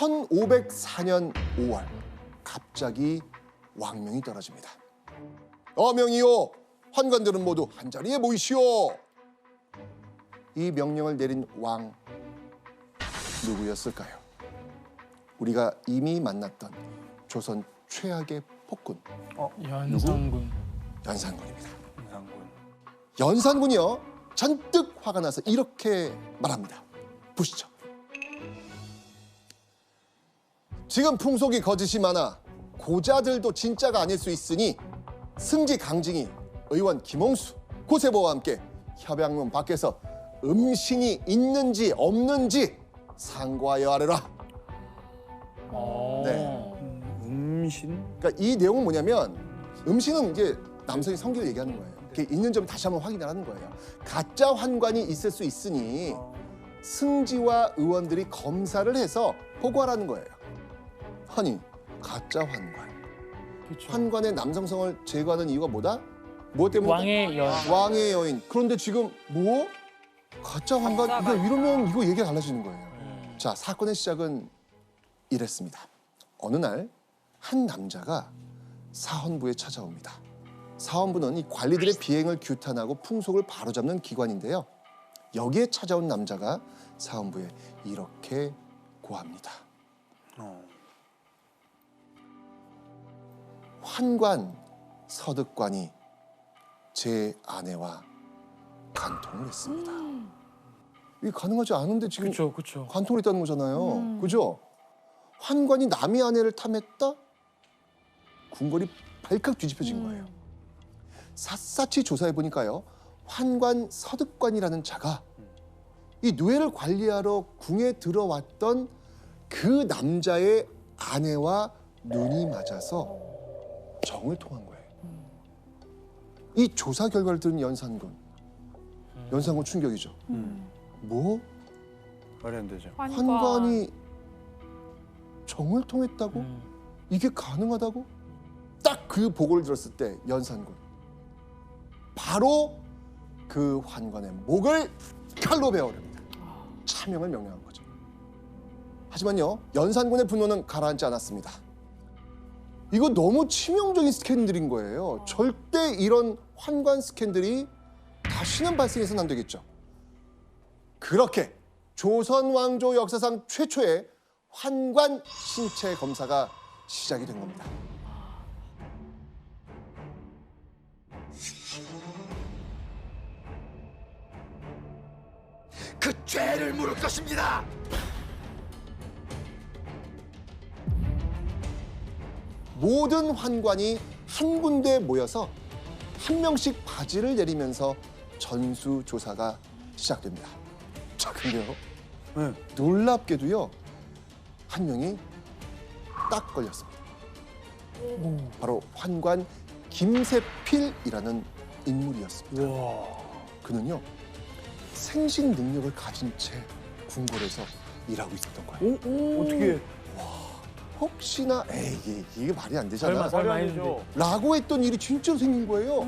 1504년 5월 갑자기 왕명이 떨어집니다. 어명이요, 환관들은 모두 한자리에 모이시오. 이 명령을 내린 왕 누구였을까요? 우리가 이미 만났던 조선 최악의 폭군 연산군. 연산군입니다. 연산군. 연산군이요, 잔뜩 화가 나서 이렇게 말합니다. 보시죠. 지금 풍속이 거짓이 많아 고자들도 진짜가 아닐 수 있으니 승지 강징이 의원 김홍수, 고세보와 함께 협양문 밖에서 음신이 있는지 없는지 상고하여 아뢰라. 네. 음신? 그러니까 이 내용은 뭐냐면, 음신은 이제 남성이 성기를 얘기하는 거예요. 이렇게 있는 점 다시 한번 확인을 하는 거예요. 가짜 환관이 있을 수 있으니 승지와 의원들이 검사를 해서 보고하라는 거예요. 아니, 가짜 환관. 그쵸. 환관의 남성성을 제거하는 이유가 뭐다? 뭐 때문에? 왕의 여인. 왕의 여인. 그런데 지금 뭐? 가짜 환관? 이거 이러면 이거 얘기가 달라지는 거예요. 자, 사건의 시작은 이랬습니다. 어느 날 한 남자가 사헌부에 찾아옵니다. 사헌부는 이 관리들의 비행을 규탄하고 풍속을 바로잡는 기관인데요. 여기에 찾아온 남자가 사헌부에 이렇게 고합니다. 환관 서득관이 제 아내와 간통을 했습니다. 이게 가능하지 않은데 지금 그쵸. 관통을 했다는 거잖아요. 그죠? 환관이 남의 아내를 탐했다? 궁궐이 발칵 뒤집혀진 거예요. 샅샅이 조사해 보니까요, 환관 서득관이라는 자가 이 누에를 관리하러 궁에 들어왔던 그 남자의 아내와 눈이 맞아서 정을 통한 거예요. 이 조사 결과를 들은 연산군 충격이죠. 뭐? 말이 안 되죠. 환관이 정을 통했다고? 이게 가능하다고? 딱 그 보고를 들었을 때 연산군 바로 그 환관의 목을 칼로 베어버립니다. 차명을 명령한 거죠. 하지만요, 연산군의 분노는 가라앉지 않았습니다. 이거 너무 치명적인 스캔들인 거예요. 절대 이런 환관 스캔들이 다시는 발생해서는 안 되겠죠. 그렇게 조선 왕조 역사상 최초의 환관 신체 검사가 시작이 된 겁니다. 그 죄를 물을 것입니다. 모든 환관이 한 군데에 모여서 한 명씩 바지를 내리면서 전수조사가 시작됩니다. 자, 근데요, 네. 놀랍게도요, 한 명이 딱 걸렸습니다. 바로 환관 김세필이라는 인물이었습니다. 와. 그는요, 생식 능력을 가진 채 궁궐에서 일하고 있었던 거예요. 어떻게? 혹시나 이게 말이 안 되잖아 설마 말이 안 했는데. 되죠. 라고 했던 일이 진짜로 생긴 거예요.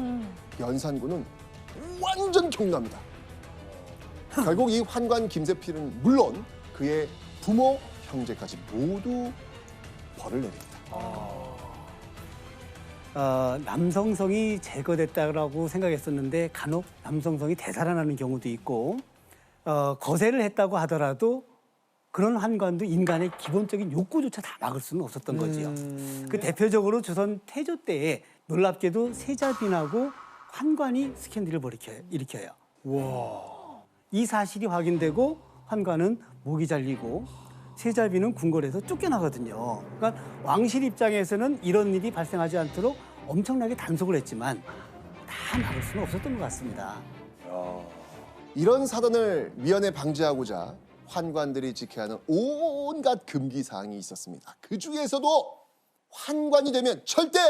연산군은 완전 경납니다. 결국 이 환관 김세필은 물론 그의 부모, 형제까지 모두 벌을 내립니다. 남성성이 제거됐다고 생각했었는데 간혹 남성성이 되살아나는 경우도 있고, 거세를 했다고 하더라도 그런 환관도 인간의 기본적인 욕구조차 다 막을 수는 없었던 거지요. 그 대표적으로 조선 태조 때에 놀랍게도 세자빈하고 환관이 스캔들을 일으켜요. 와. 이 사실이 확인되고 환관은 목이 잘리고 세자빈은 궁궐에서 쫓겨나거든요. 그러니까 왕실 입장에서는 이런 일이 발생하지 않도록 엄청나게 단속을 했지만 다 막을 수는 없었던 것 같습니다. 이런 사단을 미연에 방지하고자 환관들이 지켜야 하는 온갖 금기 사항이 있었습니다. 그 중에서도 환관이 되면 절대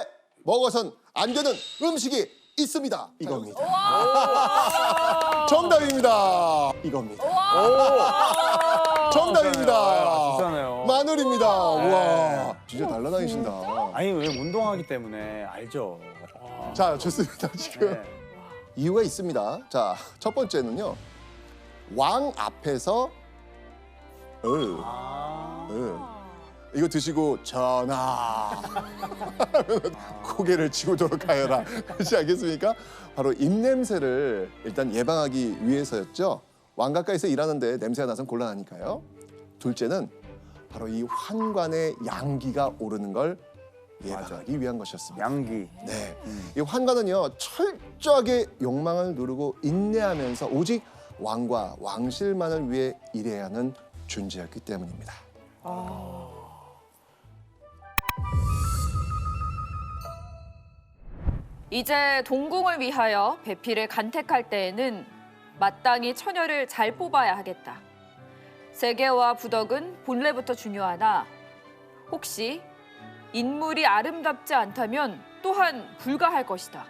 먹어선 안 되는 음식이 있습니다. 이겁니다. 정답입니다. 이겁니다. 정답입니다. 비싸네요. 마늘입니다. 와, 진짜 달라다니신다. 아니, 왜 운동하기 때문에 알죠. 자, 좋습니다. 지금 네. 이유가 있습니다. 자, 첫 번째는요, 왕 앞에서 이거 드시고 전하 고개를 치우도록 하여라. 그렇지 않겠습니까? 바로 입냄새를 일단 예방하기 위해서였죠. 왕가까이서 일하는데 냄새가 나선 곤란하니까요. 둘째는 바로 이 환관의 양기가 오르는 걸 예방하기 위한 것이었습니다. 양기. 네, 이 환관은요 철저하게 욕망을 누르고 인내하면서 오직 왕과 왕실만을 위해 일해야 하는 존재였기 때문입니다. 이제 동궁을 위하여 배필을 간택할 때에는 마땅히 처녀를 잘 뽑아야 하겠다. 세계와 부덕은 본래부터 중요하나 혹시 인물이 아름답지 않다면 또한 불가할 것이다.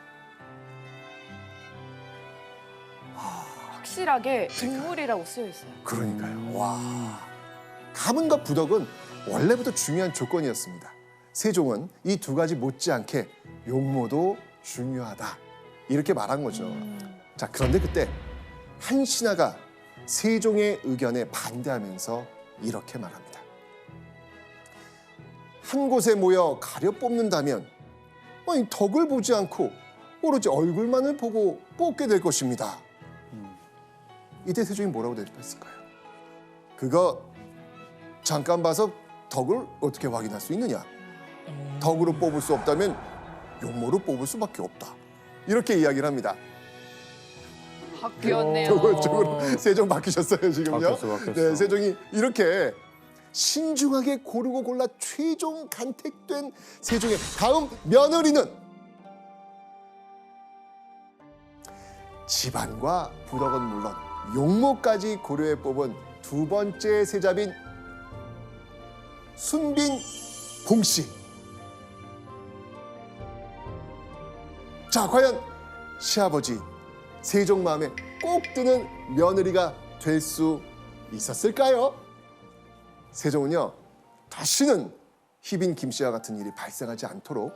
확실하게 인물이라고 쓰여 있어요. 그러니까요. 와, 가문과 부덕은 원래부터 중요한 조건이었습니다. 세종은 이 두 가지 못지않게 용모도 중요하다 이렇게 말한 거죠. 자, 그런데 그때 한 신하가 세종의 의견에 반대하면서 이렇게 말합니다. 한 곳에 모여 가려 뽑는다면 아니, 덕을 보지 않고 오로지 얼굴만을 보고 뽑게 될 것입니다. 이때 세종이 뭐라고 대답했을까요? 그거 잠깐 봐서 덕을 어떻게 확인할 수 있느냐? 덕으로 뽑을 수 없다면 용모로 뽑을 수밖에 없다. 이렇게 이야기를 합니다. 바뀌었네요. 저쪽으로 세종 바뀌셨어요 지금요? 바뀌었어. 네, 세종이 이렇게 신중하게 고르고 골라 최종 간택된 세종의 다음 며느리는 집안과 부덕은 물론 용모까지 고려해 뽑은 두 번째 세자빈 순빈 봉씨. 자, 과연 시아버지 세종 마음에 꼭 드는 며느리가 될 수 있었을까요? 세종은요, 다시는 희빈 김씨와 같은 일이 발생하지 않도록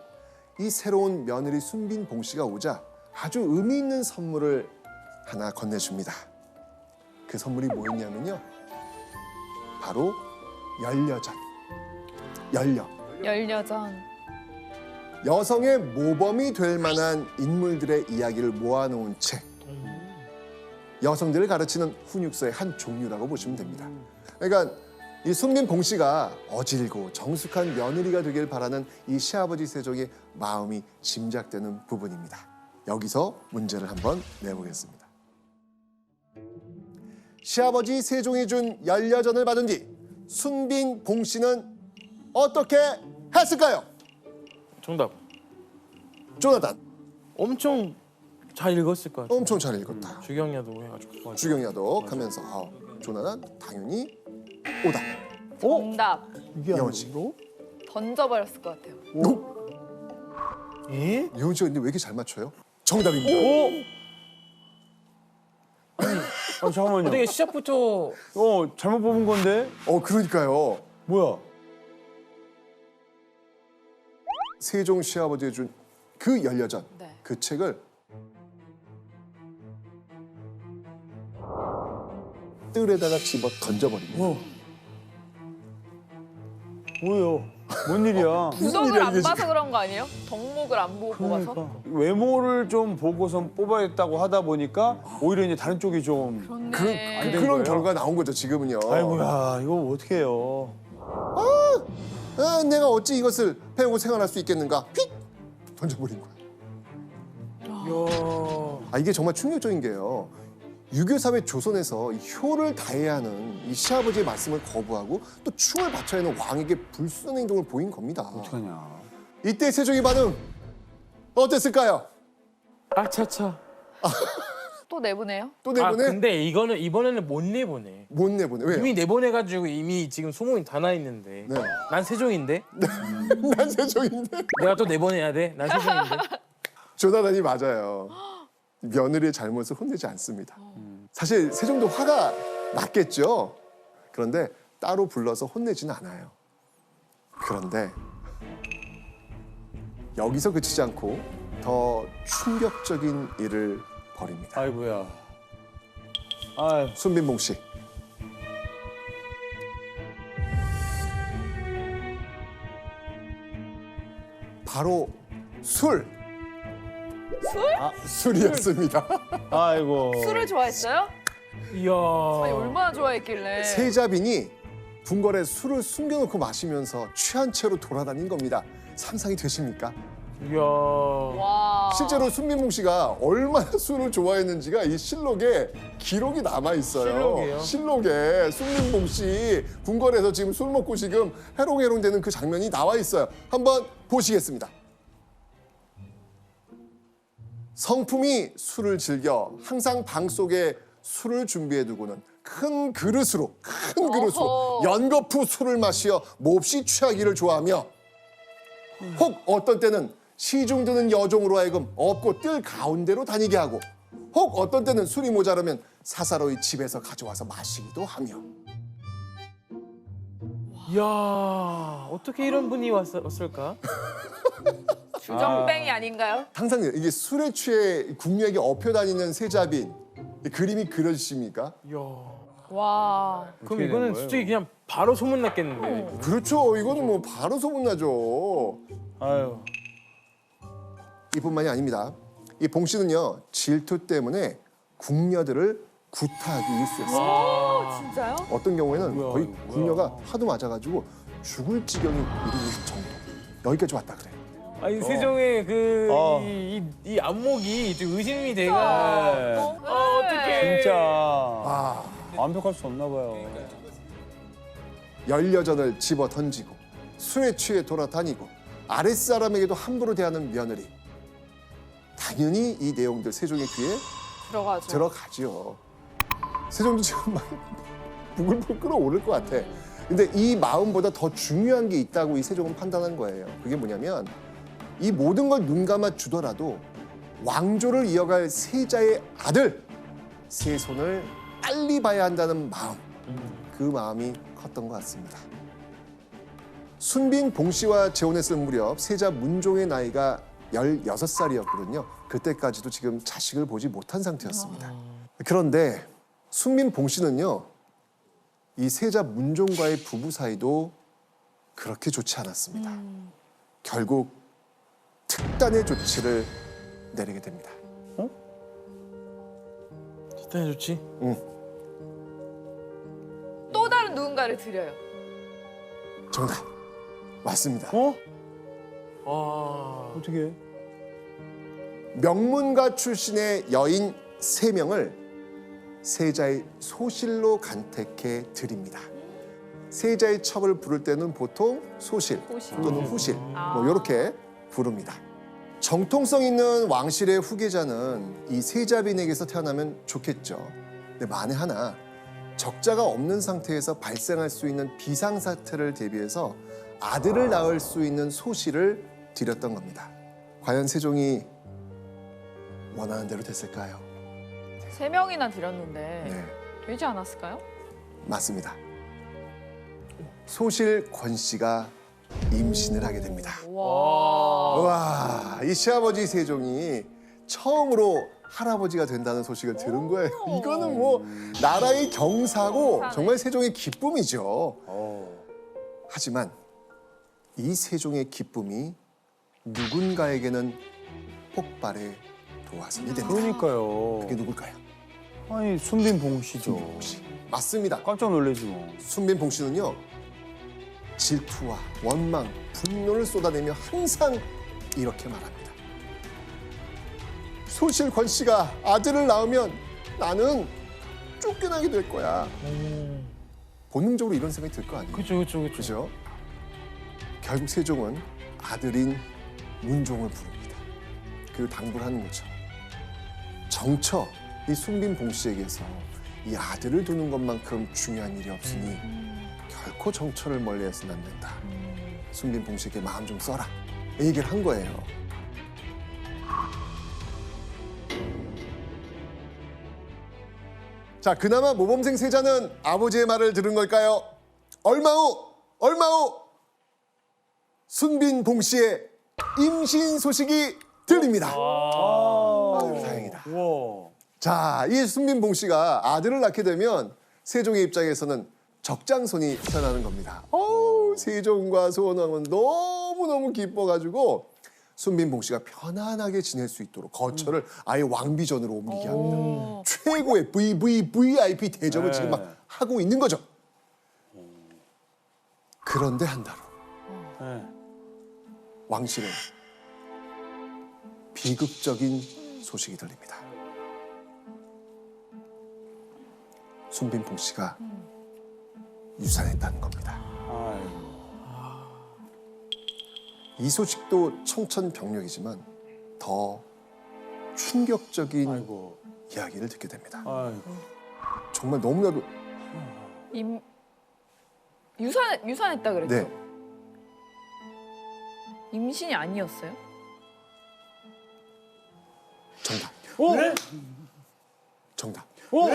이 새로운 며느리 순빈 봉씨가 오자 아주 의미 있는 선물을 하나 건네줍니다. 그 선물이 뭐였냐면요, 바로 열려전. 열려전. 여성의 모범이 될 만한 인물들의 이야기를 모아놓은 책. 여성들을 가르치는 훈육서의 한 종류라고 보시면 됩니다. 그러니까 이 순빈 봉씨가 어질고 정숙한 며느리가 되길 바라는 이 시아버지 세종의 마음이 짐작되는 부분입니다. 여기서 문제를 한번 내보겠습니다. 시아버지 세종이 준 열려전을 받은 뒤 순빈 봉씨는 어떻게 했을까요? 정답. 조나단, 엄청 잘 읽었을 것 같아요. 엄청 잘 읽었다. 주경야도 해가지고. 주경야독 하면서 조나단 당연히 오다. 정답. 예원 씨. 던져버렸을 것 같아요. 예? 예원 씨가 근데 왜 이렇게 잘 맞춰요? 정답입니다. 잠깐만요. 되게 시작부터 잘못 뽑은 건데? 그러니까요. 뭐야? 세종 시아버지가 준 그 열려전, 네. 그 책을 뜰에다가 집어 던져버립니다. 뭐예요? 뭔 일이야? 부덕을 일이야, 안 이게 봐서 그런 거 아니에요? 덕목을 안 보고 뽑아서? 그러니까. 외모를 좀 보고선 뽑아야겠다고 하다 보니까 오히려 이제 다른 쪽이 좀 그렇네. 된 그런 거예요? 결과가 나온 거죠, 지금은요. 아이고야 이거 어떻게 해요? 내가 어찌 이것을 배우고 생활할 수 있겠는가? 휙! 던져버린 거예요. 이야. 이게 정말 충격적인 게요. 유교사회 조선에서 이 효를 다해야 하는 이 시아버지의 말씀을 거부하고 또 충을 바쳐야 하는 왕에게 불순한 행동을 보인 겁니다. 어떡하냐? 이때 세종의 반응 어땠을까요? 아차차. 또 내보내요? 또 내보내? 근데 이번에는 못 내보내. 못 내보내. 왜요? 이미 내보내가지고 이미 지금 소문이 다 나 있는데. 네. 난 세종인데. 난 세종인데. 내가 또 내보내야 돼. 난 세종인데. 조나단이 맞아요. 며느리의 잘못을 혼내지 않습니다. 사실 세종도 화가 났겠죠. 그런데 따로 불러서 혼내지는 않아요. 그런데 여기서 그치지 않고 더 충격적인 일을 벌입니다. 아이고야. 아유. 순빈봉 씨. 바로 술. 술? 술이었습니다. 아이고. 술을 좋아했어요? 이야. 아니, 얼마나 좋아했길래. 세자빈이 궁궐에 술을 숨겨놓고 마시면서 취한 채로 돌아다닌 겁니다. 상상이 되십니까? 이야. 와. 실제로 순민봉 씨가 얼마나 술을 좋아했는지가 이 실록에 기록이 남아 있어요. 실록이에요? 실록에 순민봉 씨 궁궐에서 지금 술 먹고 지금 해롱해롱 되는 그 장면이 나와 있어요. 한번 보시겠습니다. 성품이 술을 즐겨 항상 방 속에 술을 준비해 두고는 큰 그릇으로 어허. 연거푸 술을 마시어 몹시 취하기를 좋아하며 혹 어떤 때는 시중 드는 여종으로 하여금 업고 뜰 가운데로 다니게 하고 혹 어떤 때는 술이 모자라면 사사로이 집에서 가져와서 마시기도 하며 이야. 어떻게 이런 분이 왔을까? 주정뱅이 아닌가요? 항상 이게 술에 취해 국력에 업혀 다니는 세자빈 이 그림이 그려지십니까? 이야. 와. 그럼 된 이거는 거예요? 솔직히 그냥 바로 소문 났겠는데. 그렇죠. 이거는 뭐 바로 소문나죠. 아유. 이뿐만이 아닙니다. 이 봉 씨는요 질투 때문에 궁녀들을 구타하기 일쑤였어요. 오, 진짜요? 어떤 경우에는 뭐야, 거의 이거 뭐야. 궁녀가 하도 맞아가지고 죽을 지경이 이르는 정도. 여기까지 왔다 그래. 아니 세종의 그 어. 이 안목이 좀 의심이 네. 돼가. 어떡해. 진짜. 아, 완벽할 수 없나 봐요. 열여전을 집어 던지고 술에 취해 돌아다니고 아랫사람에게도 함부로 대하는 며느리. 당연히 이 내용들 세종의 귀에 들어가죠. 들어가지요. 세종도 지금 막 부글부글 끓어오를 것 같아. 근데 이 마음보다 더 중요한 게 있다고 이 세종은 판단한 거예요. 그게 뭐냐면 이 모든 걸 눈 감아 주더라도 왕조를 이어갈 세자의 아들 세손을 빨리 봐야 한다는 마음. 그 마음이 컸던 것 같습니다. 순빈 봉 씨와 재혼했을 무렵 세자 문종의 나이가 16살이었거든요. 그때까지도 지금 자식을 보지 못한 상태였습니다. 그런데 순빈 봉 씨는요. 이 세자 문종과의 부부 사이도 그렇게 좋지 않았습니다. 결국 특단의 조치를 내리게 됩니다. 일단 좋지. 또 다른 누군가를 드려요. 정답. 맞습니다. 어? 아. 어떻게? 명문가 출신의 여인 3명을 세자의 소실로 간택해 드립니다. 세자의 첩을 부를 때는 보통 소실 또는 후실 뭐 이렇게 부릅니다. 정통성 있는 왕실의 후계자는 이 세자빈에게서 태어나면 좋겠죠. 근데 만에 하나 적자가 없는 상태에서 발생할 수 있는 비상사태를 대비해서 아들을 낳을 수 있는 소실을 드렸던 겁니다. 과연 세종이 원하는 대로 됐을까요? 3명이나 드렸는데 네, 되지 않았을까요? 맞습니다. 소실 권 씨가 임신을 하게 됩니다. 와. 와, 이 시아버지 세종이 처음으로 할아버지가 된다는 소식을 들은 거예요. 이거는 뭐 나라의 경사고 정말 세종의 기쁨이죠. 하지만 이 세종의 기쁨이 누군가에게는 폭발의 도화선이 됩니다. 그러니까요. 그게 누굴까요? 아니 순빈 봉 씨죠. 순빈봉 씨. 맞습니다. 깜짝 놀라지 뭐. 순빈봉 씨는요. 질투와 원망, 분노를 쏟아내며 항상 이렇게 말합니다. 소실 권 씨가 아들을 낳으면 나는 쫓겨나게 될 거야. 본능적으로 이런 생각이 들 거 아니에요? 그렇죠. 그죠? 결국 세종은 아들인 문종을 부릅니다. 그리고 당부를 하는 거죠. 정처 이 순빈봉 씨에게서 이 아들을 두는 것만큼 중요한 일이 없으니 결코 정처를 멀리해서는 안 된다. 순빈봉 씨에게 마음 좀 써라. 이 얘기를 한 거예요. 자, 그나마 모범생 세자는 아버지의 말을 들은 걸까요? 얼마 후 순빈봉 씨의 임신 소식이 들립니다. 아유, 다행이다. 우와. 자, 이 순빈봉 씨가 아들을 낳게 되면 세종의 입장에서는 적장손이 태어나는 겁니다. 세종과 소원왕은 너무너무 기뻐가지고 순빈봉 씨가 편안하게 지낼 수 있도록 거처를 아예 왕비전으로 옮기게 합니다. 오. 최고의 VIP 대접을 네. 지금 막 하고 있는 거죠. 그런데 한 달 후 네. 왕실은 비극적인 소식이 들립니다. 순빈봉 씨가 유산했다는 겁니다. 아이고. 이 소식도 청천벽력이지만 더 충격적인 아이고. 이야기를 듣게 됩니다. 아이고. 정말 너무나도 유산했다 그랬죠? 네. 임신이 아니었어요? 정답. 오! 정답. 오!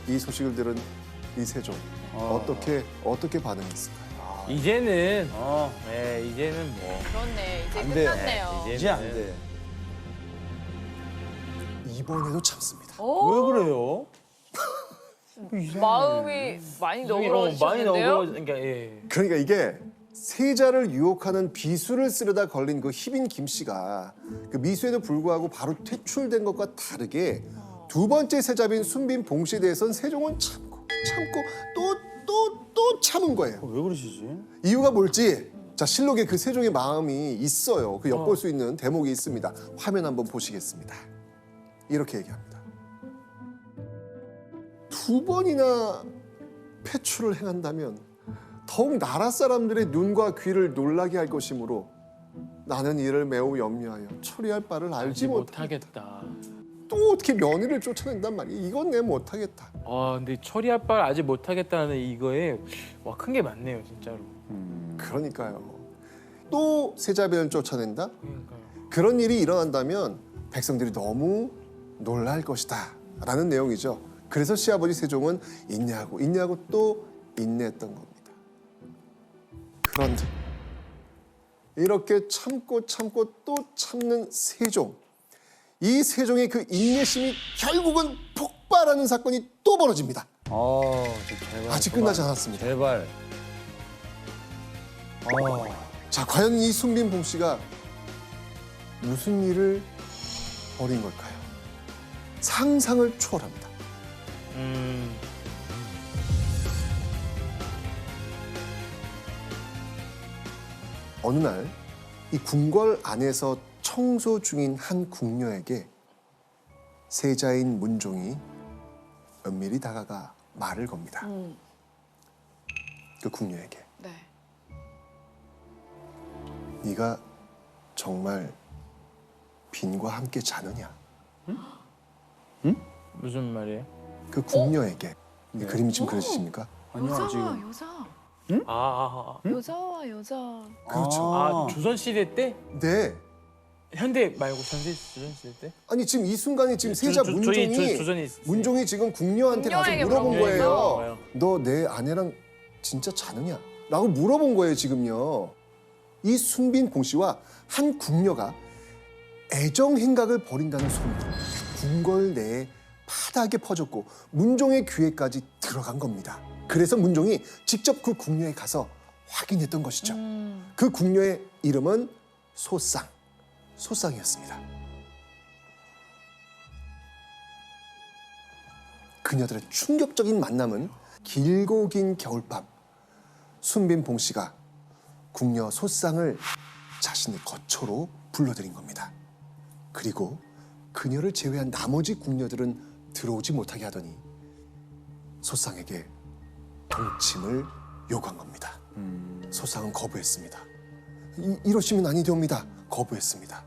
이 소식을 들은 이세종 어떻게 반응했을까요? 이제는 어. 네, 이제는 뭐 그렇네. 이제 안 돼. 끝났네요. 이제- 이제 안 돼. 이번에도 참습니다. 오, 왜 그래요? 마음이 많이 많이 너그러지는데요? 그러니까 예. 그러니까 이게 세자를 유혹하는 비수를 쓰려다 걸린 그 희빈 김 씨가 그 미수에도 불구하고 바로 퇴출된 것과 다르게 두 번째 세자빈 순빈 봉 씨에 대해서는 세종은 참고 또 참은 거예요. 왜 그러시지? 이유가 뭘지 자 실록에 그 세종의 마음이 있어요. 그 엿볼 수 있는 대목이 있습니다. 화면 한번 보시겠습니다. 이렇게 얘기합니다. 두 번이나 폐출을 행한다면 더욱 나라 사람들의 눈과 귀를 놀라게 할 것이므로 나는 이를 매우 염려하여 처리할 바를 알지 못하겠다. 못하겠다. 또 어떻게 며느리를 쫓아낸단 말이야. 이건 내 못하겠다. 아 근데 처리할 바를 아직 못하겠다는 이거에 와 큰 게 많네요 진짜로. 그러니까요. 또 세자변을 쫓아낸다? 그러니까요. 그런 일이 일어난다면 백성들이 너무 놀랄 것이다 라는 내용이죠. 그래서 시아버지 세종은 인내하고 또 인내했던 겁니다. 그런데 이렇게 참고 또 참는 세종. 이 세종의 그 인내심이 결국은 폭발하는 사건이 또 벌어집니다. 제발. 아직 끝나지 않았습니다. 제발. 자, 과연 이 순빈봉 씨가 무슨 일을 벌인 걸까요? 상상을 초월합니다. 어느 날 이 궁궐 안에서 청소 중인 한 궁녀에게 세자인 문종이 은밀히 다가가 말을 겁니다. 그 궁녀에게 네. 네가 정말 빈과 함께 자느냐? 무슨 말이에요? 그 궁녀에게 이 그림이 지금 그려지십니까? 아니요, 여자와 지금. 여자. 아, 여자. 그렇죠. 아 조선 시대 때 네. 현대 말고 조선 시대 때? 아니 지금 이 순간에 지금 세자 문종이 조선이 문종이 지금 궁녀한테 가서 궁녀에게 물어본 물어본 거예요. 거예요. 너 내 아내랑 진짜 자느냐? 라고 물어본 거예요 지금요. 이 순빈 봉 씨와 한 궁녀가 애정 행각을 벌인다는 소문이 궁궐 내에 파다하게 퍼졌고 문종의 귀에까지 들어간 겁니다. 그래서 문종이 직접 그 궁녀에 가서 확인했던 것이죠. 그 궁녀의 이름은 소쌍이었습니다. 그녀들의 충격적인 만남은 길고 긴 겨울밤 순빈 봉 씨가 궁녀 소쌍을 자신의 거처로 불러들인 겁니다. 그리고 그녀를 제외한 나머지 궁녀들은 들어오지 못하게 하더니 소쌍에게 동침을 요구한 겁니다. 소쌍은 거부했습니다. 이러시면 아니되옵니다. 거부했습니다.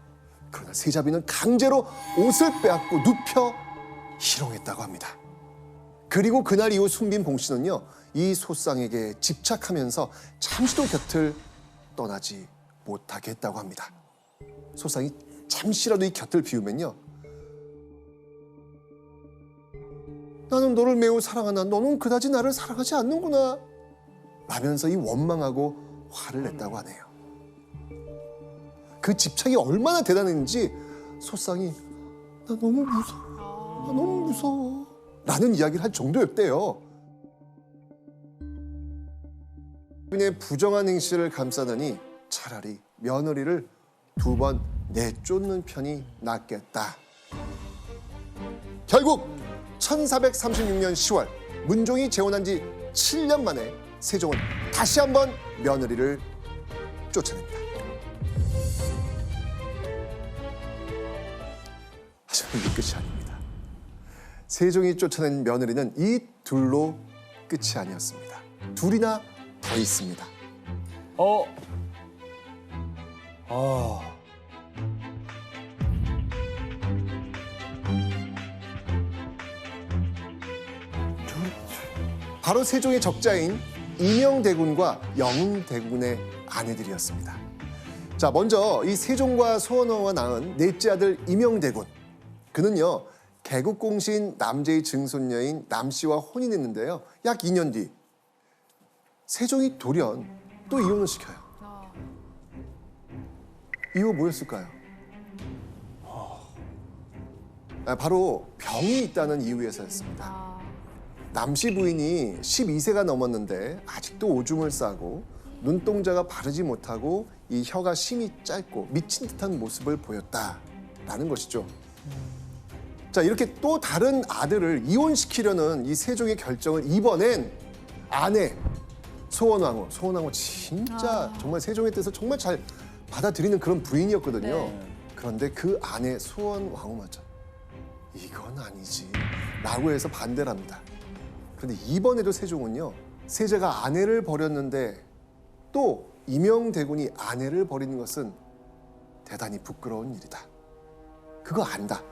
그러나 세자비는 강제로 옷을 빼앗고 눕혀 희롱했다고 합니다. 그리고 그날 이후 순빈 봉 씨는요, 이 소쌍에게 집착하면서 잠시도 곁을 떠나지 못하게 했다고 합니다. 소쌍이 잠시라도 이 곁을 비우면요, 나는 너를 매우 사랑하나 너는 그다지 나를 사랑하지 않는구나 라면서 이 원망하고 화를 냈다고 하네요. 그 집착이 얼마나 대단했는지 소쌍이 나 너무 무서워, 나 너무 무서워 라는 이야기를 할 정도였대요. 부인의 부정한 행실을 감싸더니 차라리 며느리를 2번 내쫓는 편이 낫겠다. 결국 1436년 10월 문종이 재혼한 지 7년 만에 세종은 다시 한번 며느리를 쫓아냅니다. 하지만 이게 끝이 아닙니다. 세종이 쫓아낸 며느리는 이 둘로 끝이 아니었습니다. 둘이나 더 있습니다. 바로 세종의 적자인 임영대군과 영흥대군의 아내들이었습니다. 자, 먼저 이 세종과 소원왕후가 낳은 넷째 아들 임영대군. 그는요, 개국공신 남제의 증손녀인 남씨와 혼인했는데요. 약 2년 뒤 세종이 돌연 또 이혼을 시켜요. 이유가 뭐였을까요? 바로 병이 있다는 이유에서였습니다. 남씨 부인이 12세가 넘었는데 아직도 오줌을 싸고 눈동자가 바르지 못하고 이 혀가 심이 짧고 미친 듯한 모습을 보였다라는 것이죠. 자, 이렇게 또 다른 아들을 이혼시키려는 이 세종의 결정을 이번엔 아내 소원왕후. 소원왕후 진짜 정말 세종의 뜻을 정말 잘 받아들이는 그런 부인이었거든요. 네. 그런데 그 아내 소원왕후마저 이건 아니지 라고 해서 반대를 합니다. 그런데 이번에도 세종은요, 세자가 아내를 버렸는데 또 임영대군이 아내를 버리는 것은 대단히 부끄러운 일이다. 그거 안다.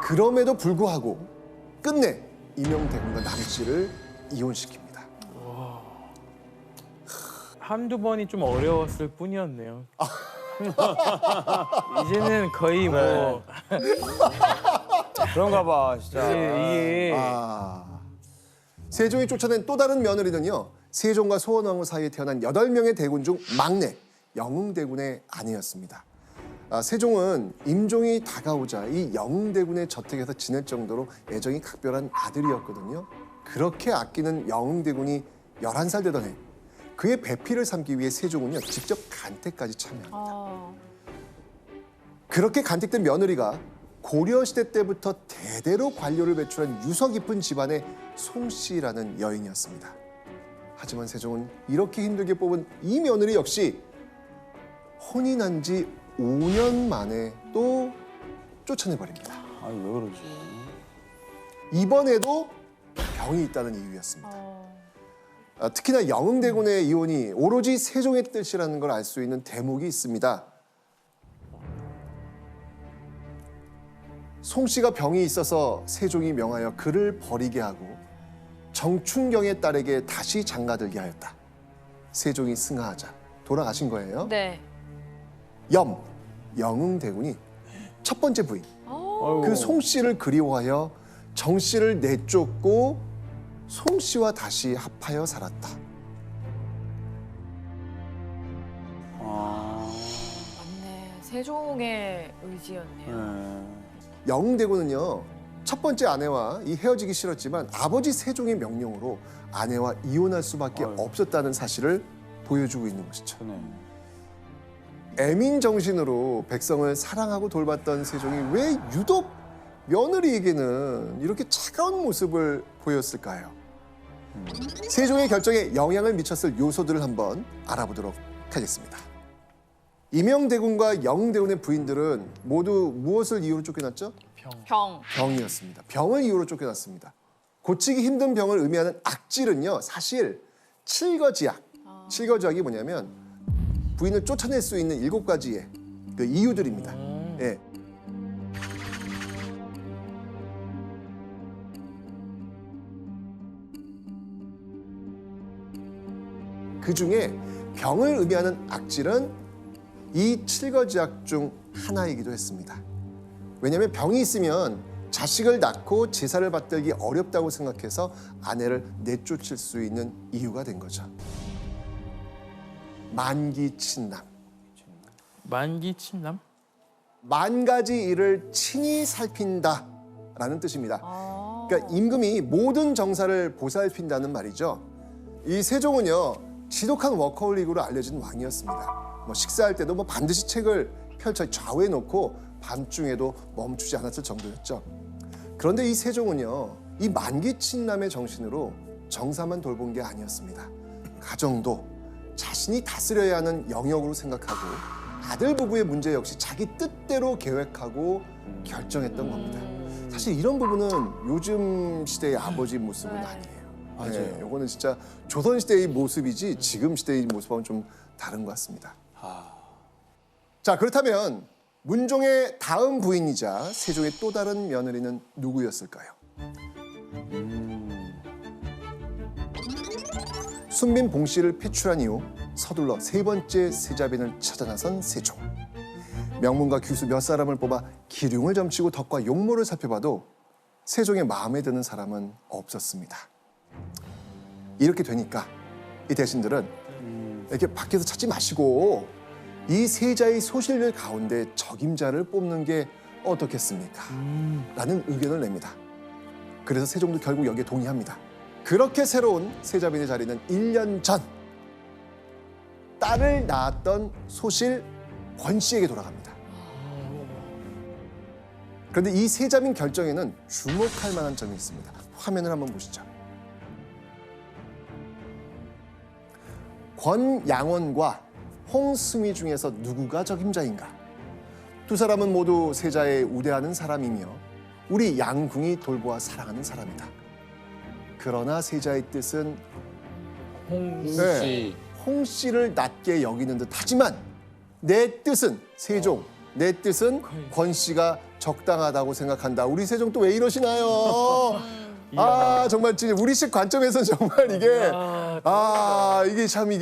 그럼에도 불구하고 끝내 임영대군과 남씨를 이혼시킵니다. 한두 번이 좀 어려웠을 뿐이었네요. 이제는 거의 뭐 그런가 봐, 진짜. 이게 세종이 쫓아낸 또 다른 며느리는요, 세종과 소원왕후 사이에 태어난 8명의 대군 중 막내 영흥대군의 아내였습니다. 세종은 임종이 다가오자 이 영흥대군의 저택에서 지낼 정도로 애정이 각별한 아들이었거든요. 그렇게 아끼는 영흥대군이 11살 되던 해 그의 배필을 삼기 위해 세종은요, 직접 간택까지 참여합니다. 그렇게 간택된 며느리가 고려시대 때부터 대대로 관료를 배출한 유서 깊은 집안의 송씨라는 여인이었습니다. 하지만 세종은 이렇게 힘들게 뽑은 이 며느리 역시 혼인한 지 5년 만에 또 쫓아내버립니다. 아니, 왜 그러지? 이번에도 병이 있다는 이유였습니다. 특히나 영흥대군의 이혼이 오로지 세종의 뜻이라는 걸 알 수 있는 대목이 있습니다. 송씨가 병이 있어서 세종이 명하여 그를 버리게 하고 정춘경의 딸에게 다시 장가들게 하였다. 세종이 승하하자 돌아가신 거예요. 네. 영흥대군이 첫 번째 부인 그 송씨를 그리워하여 정씨를 내쫓고 송씨와 다시 합하여 살았다. 맞네. 세종의 의지였네요. 영흥대군은요, 첫 번째 아내와 이 헤어지기 싫었지만 아버지 세종의 명령으로 아내와 이혼할 수밖에 없었다는 사실을 보여주고 있는 것이죠. 애민 정신으로 백성을 사랑하고 돌봤던 세종이 왜 유독 며느리에게는 이렇게 차가운 모습을 보였을까요? 세종의 결정에 영향을 미쳤을 요소들을 한번 알아보도록 하겠습니다. 임영대군과 영흥대군의 부인들은 모두 무엇을 이유로 쫓겨났죠? 병. 병이었습니다. 병을 이유로 쫓겨났습니다. 고치기 힘든 병을 의미하는 악질은요, 사실 칠거지약. 칠거지약이 뭐냐면 부인을 쫓아낼 수 있는 7가지의 그 이유들입니다. 예. 그 중에 병을 의미하는 악질은 이 칠거지약 중 하나이기도 했습니다. 왜냐하면 병이 있으면 자식을 낳고 제사를 받들기 어렵다고 생각해서 아내를 내쫓을 수 있는 이유가 된 거죠. 만기친남. 만기침남? 만 가지 일을 친히 살핀다라는 뜻입니다. 그러니까 임금이 모든 정사를 보살핀다는 말이죠. 이 세종은요, 지독한 워커홀릭으로 알려진 왕이었습니다. 뭐 식사할 때도 뭐 반드시 책을 펼쳐 좌우에 놓고 밤중에도 멈추지 않았을 정도였죠. 그런데 이 세종은요, 이 만기친남의 정신으로 정사만 돌본 게 아니었습니다. 가정도 자신이 다스려야 하는 영역으로 생각하고 아들 부부의 문제 역시 자기 뜻대로 계획하고 결정했던 겁니다. 사실 이런 부분은 요즘 시대의 아버지 모습은 아니에요. 맞아요. 네, 요거는 진짜 조선 시대의 모습이지 지금 시대의 모습하고는 좀 다른 것 같습니다. 자, 그렇다면 문종의 다음 부인이자 세종의 또 다른 며느리는 누구였을까요? 순민 봉씨를 패출한 이후 서둘러 세 번째 세자빈을 찾아 나선 세종. 명문가 규수 몇 사람을 뽑아 기륭을 점치고 덕과 용모를 살펴봐도 세종의 마음에 드는 사람은 없었습니다. 이렇게 되니까 이 대신들은 이렇게 밖에서 찾지 마시고 이 세자의 소실들 가운데 적임자를 뽑는 게 어떻겠습니까? 라는 의견을 냅니다. 그래서 세종도 결국 여기에 동의합니다. 그렇게 새로운 세자빈의 자리는 1년 전 딸을 낳았던 소실 권씨에게 돌아갑니다. 그런데 이 세자빈 결정에는 주목할 만한 점이 있습니다. 화면을 한번 보시죠. 권양원과 홍승위 중에서 누구가 적임자인가? 두 사람은 모두 세자에 우대하는 사람이며 우리 양궁이 돌보아 사랑하는 사람이다. 그러나 세자의 뜻은 홍씨. 홍씨를 낮게 여기는 듯 하지만 내 뜻은 세종, 내 뜻은 권씨가 적당하다고 생각한다. 우리 세종 또 왜 이러시나요? 아, 정말 진짜 우리식 관점에서는 정말 이게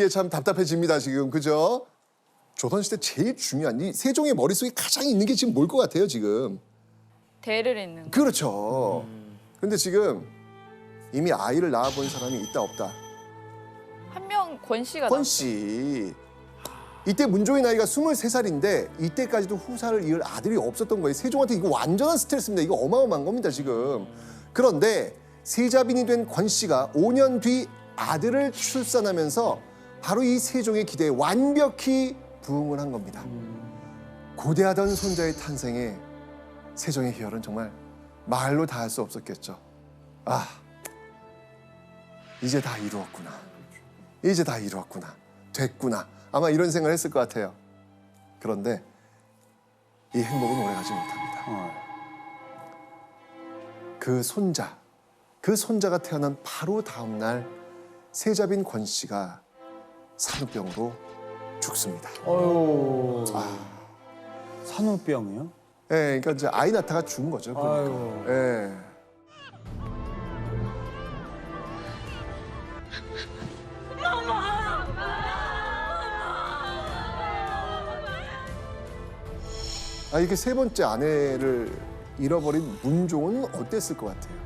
참 답답해집니다, 지금. 그죠? 조선시대 제일 중요한 이 세종의 머릿속에 가장 있는 게 지금 뭘 것 같아요, 지금? 대를 잇는 거. 그렇죠. 근데 지금 이미 아이를 낳아본 사람이 있다 없다. 한 명 권씨가 권씨. 이때 문종의 나이가 23살인데 이때까지도 후사를 이을 아들이 없었던 거예요. 세종한테 이거 완전한 스트레스입니다. 이거 어마어마한 겁니다, 지금. 그런데 세자빈이 된 권씨가 5년 뒤 아들을 출산하면서 바로 이 세종의 기대에 완벽히 부응을 한 겁니다. 고대하던 손자의 탄생에 세종의 희열은 정말 말로 다 할 수 없었겠죠. 아, 이제 다 이루었구나. 이제 다 이루었구나. 됐구나. 아마 이런 생각을 했을 것 같아요. 그런데 이 행복은 오래가지 못합니다. 그 손자가 태어난 바로 다음 날 세자빈 권씨가 산후병으로 죽습니다. 어휴. 산후병이요? 예, 그러니까 이제 아이 낳다가 죽은 거죠. 그러니까. 아유. 예. 아, 이게 세 번째 아내를 잃어버린 문종은 어땠을 것 같아요?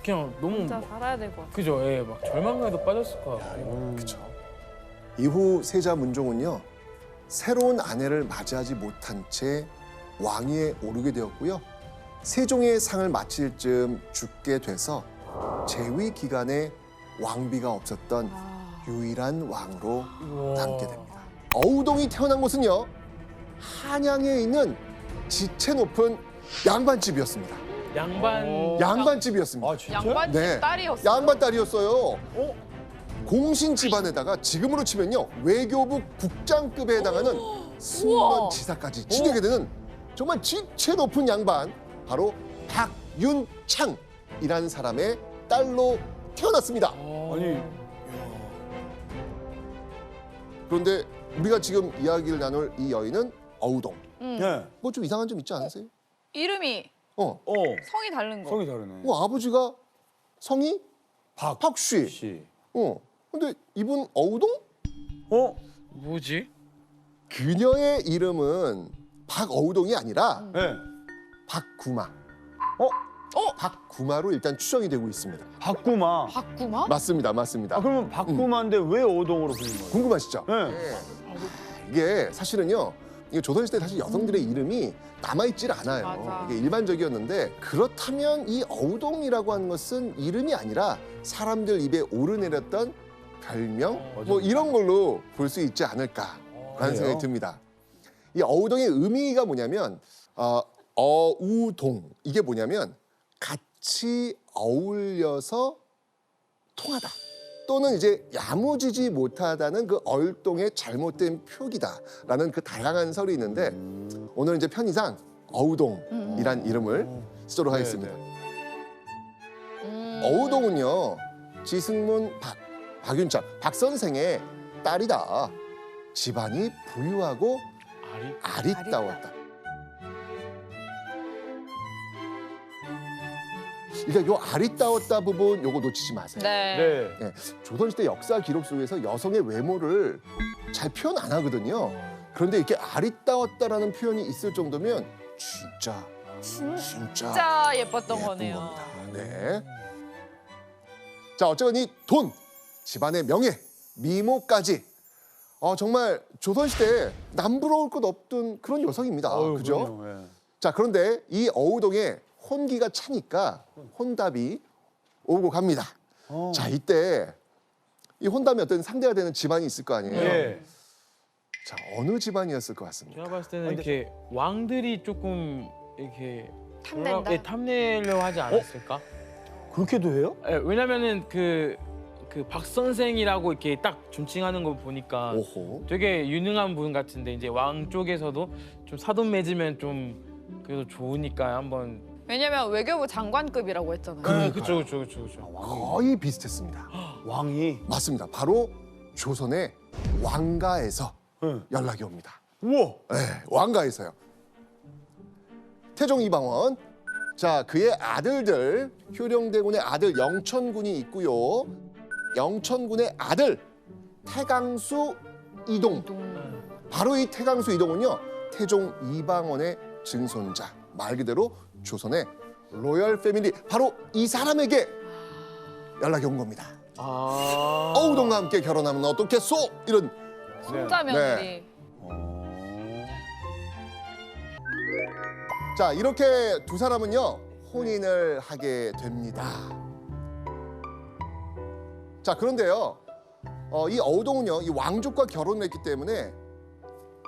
그냥 너무 진짜 살아야 될 것 같아. 그죠? 예, 막 절망감에도 빠졌을 것 같고. 그렇죠. 이후 세자 문종은요, 새로운 아내를 맞이하지 못한 채 왕위에 오르게 되었고요. 세종의 상을 마칠 즈음 죽게 돼서 재위 기간에 왕비가 없었던 유일한 왕으로 남게 됩니다. 어우동이 태어난 곳은요, 한양에 있는 지체 높은 양반집이었습니다. 양반집이었습니다. 아, 진짜? 양반집 네. 딸이었어. 양반 딸이었어요. 공신 집안에다가 지금으로 치면요, 외교부 국장급에 해당하는 승무원 지사까지 지내게 되는 정말 지체 높은 양반, 바로 박윤창이라는 사람의 딸로 태어났습니다. 아니, 그런데 우리가 지금 이야기를 나눌 이 여인은 어우동. 네. 뭐 좀 이상한 점 있지 않으세요? 이름이 어, 성이 다른 거. 성이 다르네. 아버지가 성이 박씨. 씨. 근데 이분 어우동? 뭐지? 그녀의 이름은 박어우동이 아니라 네. 박구마. 어? 박구마로 일단 추정이 되고 있습니다. 박구마. 박구마? 맞습니다. 맞습니다. 아, 그러면 박구마인데 왜 오동으로 부른 거예요? 궁금하시죠? 네. 이게 사실은요, 이게 조선시대 사실 여성들의 이름이 남아있질 않아요. 맞아. 이게 일반적이었는데, 그렇다면 이 어우동이라고 하는 것은 이름이 아니라 사람들 입에 오르내렸던 별명 뭐 이런 걸로 볼 수 있지 않을까라는 생각이 듭니다. 이 어우동의 의미가 뭐냐면 어우동 이게 뭐냐면 같이 어울려서 통하다 또는 이제 야무지지 못하다는 그 얼동의 잘못된 표기다라는 그 다양한 설이 있는데 오늘 이제 편의상 어우동이란 이름을 쓰도록 하겠습니다. 어우동은요 지승문 박윤창 박 선생의 딸이다. 집안이 부유하고 아리따웠다. 그러니까 요 아리따웠다 부분 요거 놓치지 마세요. 네. 네. 조선시대 역사 기록 속에서 여성의 외모를 잘 표현 안 하거든요. 그런데 이렇게 아리따웠다라는 표현이 있을 정도면 진짜 진짜 예뻤던 예쁜 거네요. 겁니다. 네. 자 어쨌건 이 돈, 집안의 명예, 미모까지 정말 조선시대에 남부러울 것 없던 그런 여성입니다. 그죠? 그럼요, 예. 자 그런데 이 어우동에 혼기가 차니까 혼답이 오고 갑니다. 자 이때 이 혼답이 어떤 상대가 되는 집안이 있을 거 아니에요. 예. 자 어느 집안이었을 것 같습니까? 제가 봤을 때는 이렇게 왕들이 조금 이렇게 탐낸다. 예, 탐내려고 하지 않았을까? 그렇게도 해요? 예, 왜냐면은 그 박 선생이라고 이렇게 딱 존칭하는 거 보니까 오호. 되게 유능한 분 같은데 이제 왕 쪽에서도 좀 사돈 맺으면 좀 그래도 좋으니까 한번. 왜냐면 외교부 장관급이라고 했잖아요. 그렇죠. 거의 비슷했습니다. 왕이. 맞습니다. 바로 조선의 왕가에서 응. 연락이 옵니다. 우와. 네, 왕가에서요. 태종 이방원. 자, 그의 아들들 효령대군의 아들 영천군이 있고요. 영천군의 아들 태강수 이동. 바로 이 태강수 이동은요. 태종 이방원의 증손자. 말 그대로 조선의 로열 패밀리 바로 이 사람에게 연락이 온 겁니다. 어우동과 함께 결혼하면 어떻겠소? 이런 손자 며느리. 자 이렇게 두 사람은요 혼인을 하게 됩니다. 자 그런데요 이 어우동은요 이 왕족과 결혼을 했기 때문에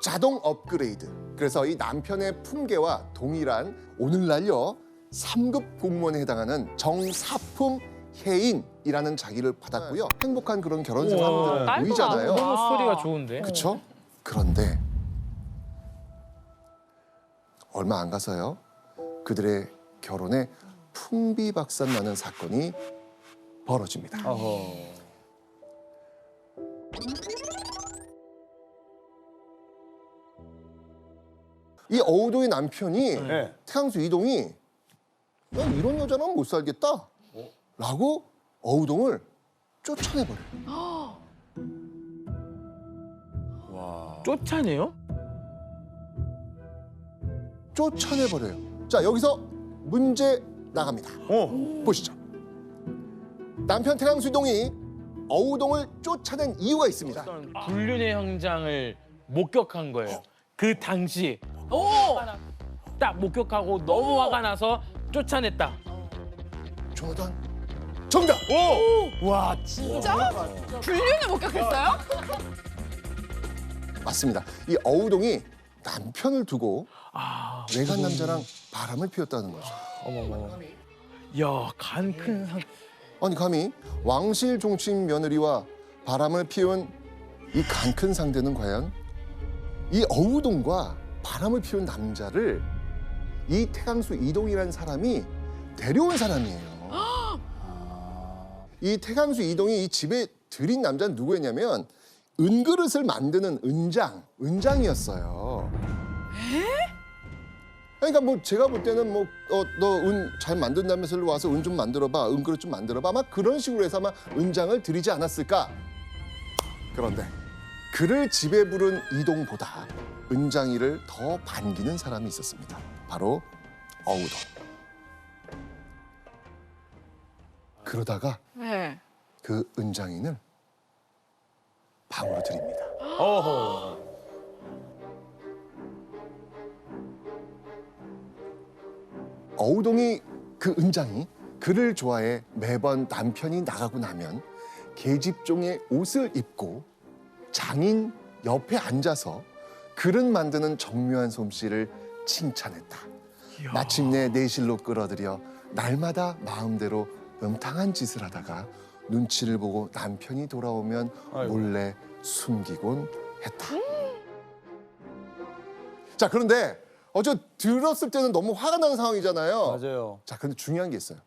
자동 업그레이드. 그래서 이 남편의 품계와 동일한 오늘날요 3급 공무원에 해당하는 정사품 해인이라는 자기를 받았고요. 행복한 그런 결혼 생활을 딸도 보이잖아요. 너무 스토리가 좋은데. 그렇죠? 그런데 얼마 안 가서요. 그들의 결혼에 풍비박산 나는 사건이 벌어집니다. 어허. 이 어우동의 남편이 네. 태강수 이동이 난 이런 여자는 못 살겠다 라고 어우동을 쫓아내버려요. 쫓아내요? 쫓아내버려요. 자 여기서 문제 나갑니다. 보시죠. 남편 태강수 이동이 어우동을 쫓아낸 이유가 있습니다. 어떤 불륜의 현장을 목격한 거예요. 그 당시 오! 딱 목격하고 너무 화가 나서 쫓아냈다. 조나단 정답! 와, 진짜? 불륜을 목격했어요? 맞습니다. 이 어우동이 남편을 두고 외간 남자랑 바람을 피웠다는 거죠. 야, 간 큰 상. 아니 감히 왕실 종친 며느리와 바람을 피운 이 간 큰 상대는 과연 이 어우동과 바람을 피운 남자를 이 태강수 이동이라는 사람이 데려온 사람이에요. 이 태강수 이동이 이 집에 들인 남자는 누구였냐면 은그릇을 만드는 은장이었어요. 그러니까 뭐 제가 볼 때는 뭐 너 은 잘 만든다면서 일로 와서 은 좀 만들어봐, 은그릇 좀 만들어봐, 아마 그런 식으로 해서 아마 은장을 드리지 않았을까. 그런데 그를 집에 부른 이동보다 은장이를 더 반기는 사람이 있었습니다. 바로 어우동. 그러다가 네. 그 은장인을 방으로 들입니다. 어허. 어우동이 그 은장이 그를 좋아해 매번 남편이 나가고 나면 계집종의 옷을 입고 장인 옆에 앉아서 그릇 만드는 정묘한 솜씨를 칭찬했다. 마침내 내실로 끌어들여 날마다 마음대로 음탕한 짓을 하다가 눈치를 보고 남편이 돌아오면 아이고. 몰래 숨기곤 했다. 자, 그런데 어제 들었을 때는 너무 화가 나는 상황이잖아요. 맞아요. 자, 근데 중요한 게 있어요.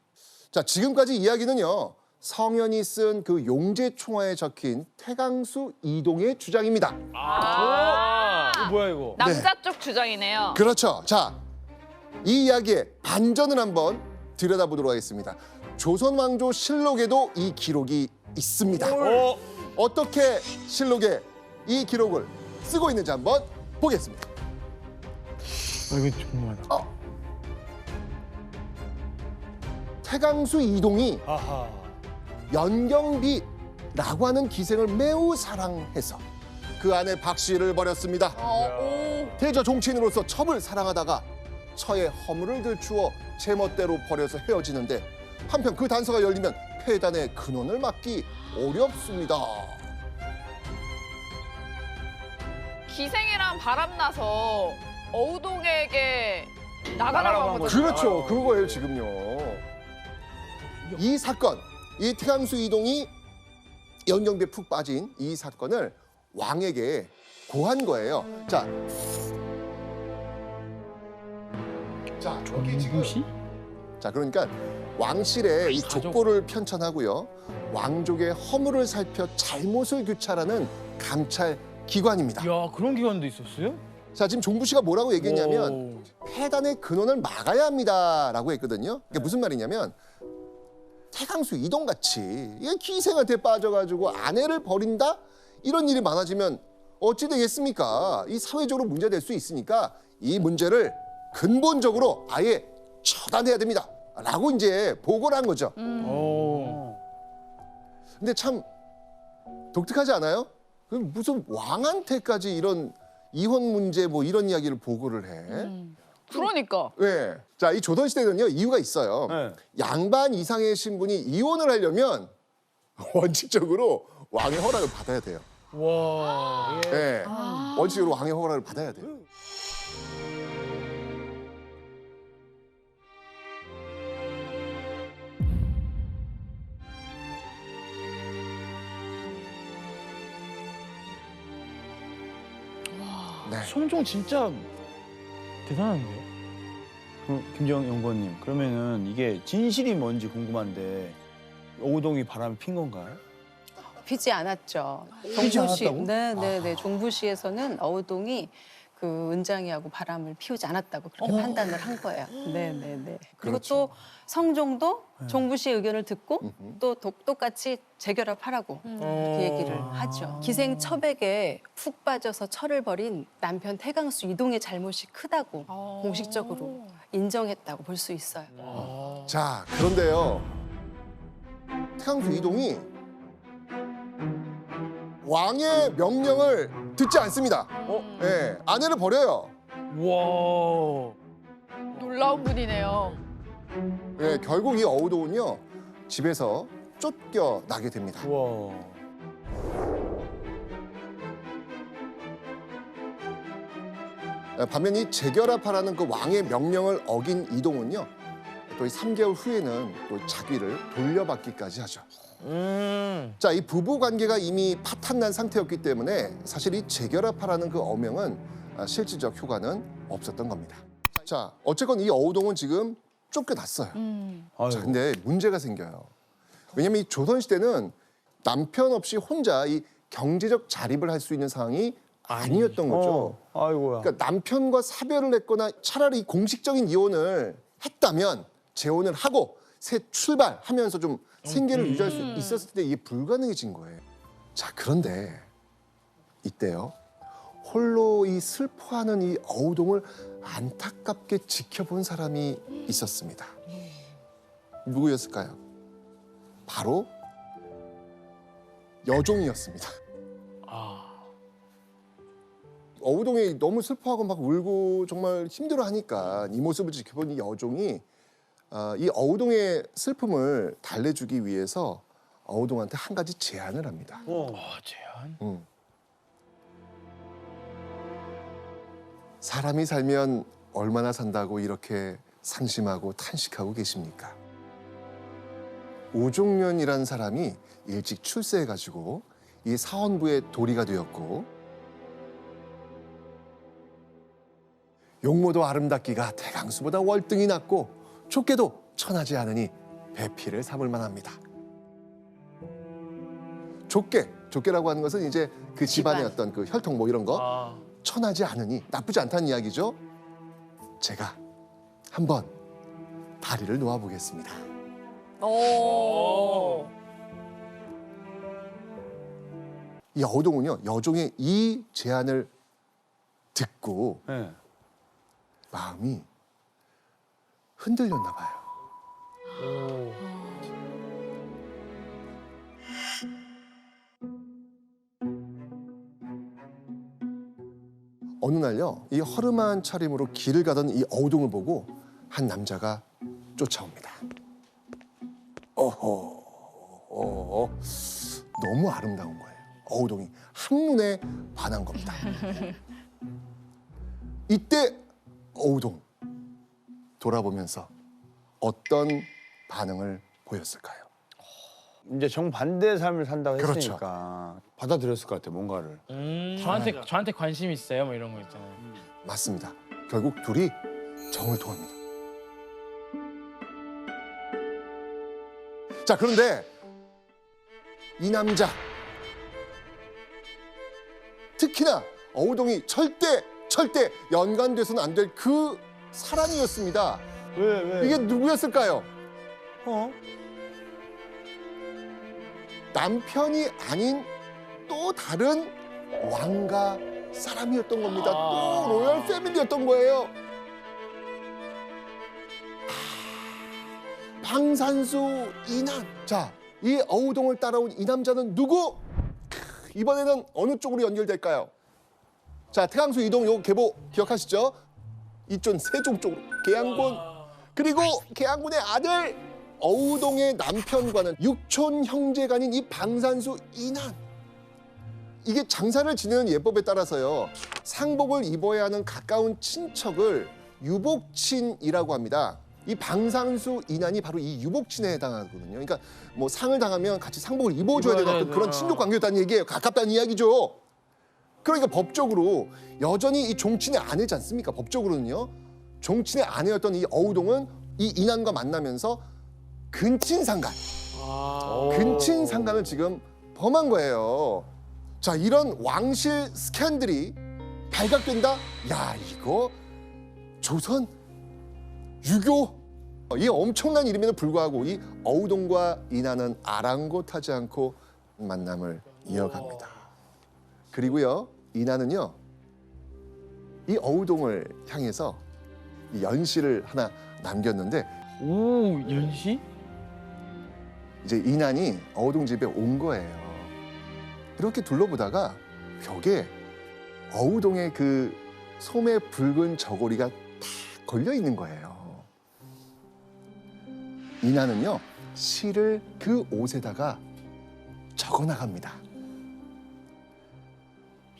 자, 지금까지 이야기는요. 성현이 쓴 그 용제 총화에 적힌 태강수 이동의 주장입니다. 이거 뭐야 이거? 남자 쪽 주장이네요. 그렇죠. 자, 이 이야기의 반전을 한번 들여다보도록 하겠습니다. 조선왕조 실록에도 이 기록이 있습니다. 어떻게 실록에 이 기록을 쓰고 있는지 한번 보겠습니다. 이거 궁금하다. 태강수 이동이 아하. 연경비라고 하는 기생을 매우 사랑해서 그 아내 박씨를 버렸습니다. 대저 종친으로서 첩을 사랑하다가 처의 허물을 들추어 제멋대로 버려서 헤어지는데 한편 그 단서가 열리면 폐단의 근원을 막기 어렵습니다. 기생이랑 바람나서 어우동에게 나가라고 한 거죠. 그렇죠. 그거예요, 지금요. 이 사건, 이 태강수 이동이 연경비에 푹 빠진 이 사건을 왕에게 고한 거예요. 자, 여기 지금 자, 그러니까 왕실의 이 족보를 편찬하고요. 왕족의 허물을 살펴 잘못을 규찰하는 감찰 기관입니다. 야, 그런 기관도 있었어요? 자, 지금 종부 씨가 뭐라고 얘기했냐면 폐단의 근원을 막아야 합니다라고 했거든요. 그게 무슨 말이냐면 태강수 이동같이 이게 기생한테 빠져가지고 아내를 버린다? 이런 일이 많아지면 어찌 되겠습니까? 이 사회적으로 문제될 수 있으니까 이 문제를 근본적으로 아예 처단해야 됩니다. 라고 이제 보고를 한 거죠. 근데 참 독특하지 않아요? 무슨 왕한테까지 이런 이혼 문제 뭐 이런 이야기를 보고를 해? 그러니까. 네. 자, 이 조선시대는요, 이유가 있어요. 네. 양반 이상의 신분이 이혼을 하려면 원칙적으로 왕의 허락을 받아야 돼요. 와. 네. 원칙적으로 왕의 허락을 받아야 돼요. 네. 성종 진짜 대단한데요? 김정 연구원님, 그러면은 이게 진실이 뭔지 궁금한데 오동이 바람을 핀 건가요? 피지 않았죠. 피지 종부시, 않았다고? 네네네. 종부시에서는 어우동이 그 은장이하고 바람을 피우지 않았다고 그렇게 판단을 한 거예요. 네네네. 그리고 또 성종도 종부시의 의견을 듣고 또 똑같이 재결합하라고 그 얘기를 하죠. 기생 첩에게 푹 빠져서 철을 버린 남편 태강수 이동의 잘못이 크다고 공식적으로 인정했다고 볼 수 있어요. 자, 그런데요. 태강수 이동이 왕의 명령을 듣지 않습니다. 네, 아내를 버려요. 와. 놀라운 분이네요. 네, 결국 이 어우동은요, 집에서 쫓겨나게 됩니다. 우와. 반면 이 재결합하라는 그 왕의 명령을 어긴 이동은요, 또 이 3개월 후에는 또 자기를 돌려받기까지 하죠. 자, 이 부부 관계가 이미 파탄난 상태였기 때문에 사실 이 재결합하라는 그 어명은 실질적 효과는 없었던 겁니다. 자, 어쨌건 이 어우동은 지금 쫓겨났어요. 자, 근데 문제가 생겨요. 왜냐면 이 조선시대는 남편 없이 혼자 이 경제적 자립을 할 수 있는 상황이 아니었던 거죠. 아이고야. 그러니까 남편과 사별을 했거나 차라리 공식적인 이혼을 했다면 재혼을 하고 새 출발하면서 좀 생계를 유지할 수 있었을 때 이게 불가능해진 거예요. 자, 그런데 이때요. 홀로 이 슬퍼하는 이 어우동을 안타깝게 지켜본 사람이 있었습니다. 누구였을까요? 바로 여종이었습니다. 어우동이 너무 슬퍼하고 막 울고 정말 힘들어하니까 이 모습을 지켜본 이 여종이 이 어우동의 슬픔을 달래주기 위해서 어우동한테 한 가지 제안을 합니다. 제안. 사람이 살면 얼마나 산다고 이렇게 상심하고 탄식하고 계십니까? 오종련이라는 사람이 일찍 출세해가지고 이 사원부의 도리가 되었고 용모도 아름답기가 대강수보다 월등히 낫고 좁게도 천하지 않으니 배필을 삼을 만합니다. 좁게라고 하는 것은 이제 그 집안의 어떤 그 혈통 뭐 이런 거 천하지 않으니 나쁘지 않다는 이야기죠. 제가 한번 다리를 놓아보겠습니다. 오. 이 어우동은요 여종의 이 제안을 듣고 네. 마음이 흔들렸나 봐요. 어느 날요 이 허름한 차림으로 길을 가던 이 어우동을 보고 한 남자가 쫓아옵니다. 너무 아름다운 거예요. 어우동이 한눈에 반한 겁니다. 이때 어우동 돌아보면서 어떤 반응을 보였을까요? 이제 정반대의 삶을 산다고 그렇죠. 했으니까 받아들였을 것 같아 뭔가를. 저한테 관심 있어요, 뭐 이런 거 있잖아요. 맞습니다. 결국 둘이 정을 통합니다. 자, 그런데 이 남자 특히나 어우동이 절대 연관돼서는 안 될 그 사람이었습니다. 왜? 이게 누구였을까요? 남편이 아닌 또 다른 왕가 사람이었던 겁니다. 또 로열 패밀리였던 거예요. 방산수 이난. 자, 이 어우동을 따라온 이 남자는 누구? 이번에는 어느 쪽으로 연결될까요? 자, 태강수 이동 요 계보 기억하시죠? 이쪽 세종 쪽으로 계양군. 그리고 계양군의 아들 어우동의 남편과는 육촌 형제간인 이 방산수 이난. 이게 장사를 지내는 예법에 따라서요. 상복을 입어야 하는 가까운 친척을 유복친이라고 합니다. 이 방산수 이난이 바로 이 유복친에 해당하거든요. 그러니까 뭐 상을 당하면 같이 상복을 입어줘야 되는 어떤 그런 친족 관계였다는 얘기예요. 가깝다는 이야기죠. 그러니까 법적으로 여전히 이 종친의 아내지 않습니까? 법적으로는요. 종친의 아내였던 이 어우동은 이 이난과 만나면서 근친상간, 근친상간을 지금 범한 거예요. 자, 이런 왕실 스캔들이 발각된다? 야, 이거 조선 유교 이 엄청난 일임에도 불구하고 이 어우동과 이난은 아랑곳하지 않고 만남을 이어갑니다. 그리고요, 이난은요 이 어우동을 향해서 이 연시를 하나 남겼는데 오, 연시? 이제 이난이 어우동 집에 온 거예요. 이렇게 둘러보다가 벽에 어우동의 그 소매 붉은 저고리가 다 걸려 있는 거예요. 이난은요 시를 그 옷에다가 적어 나갑니다.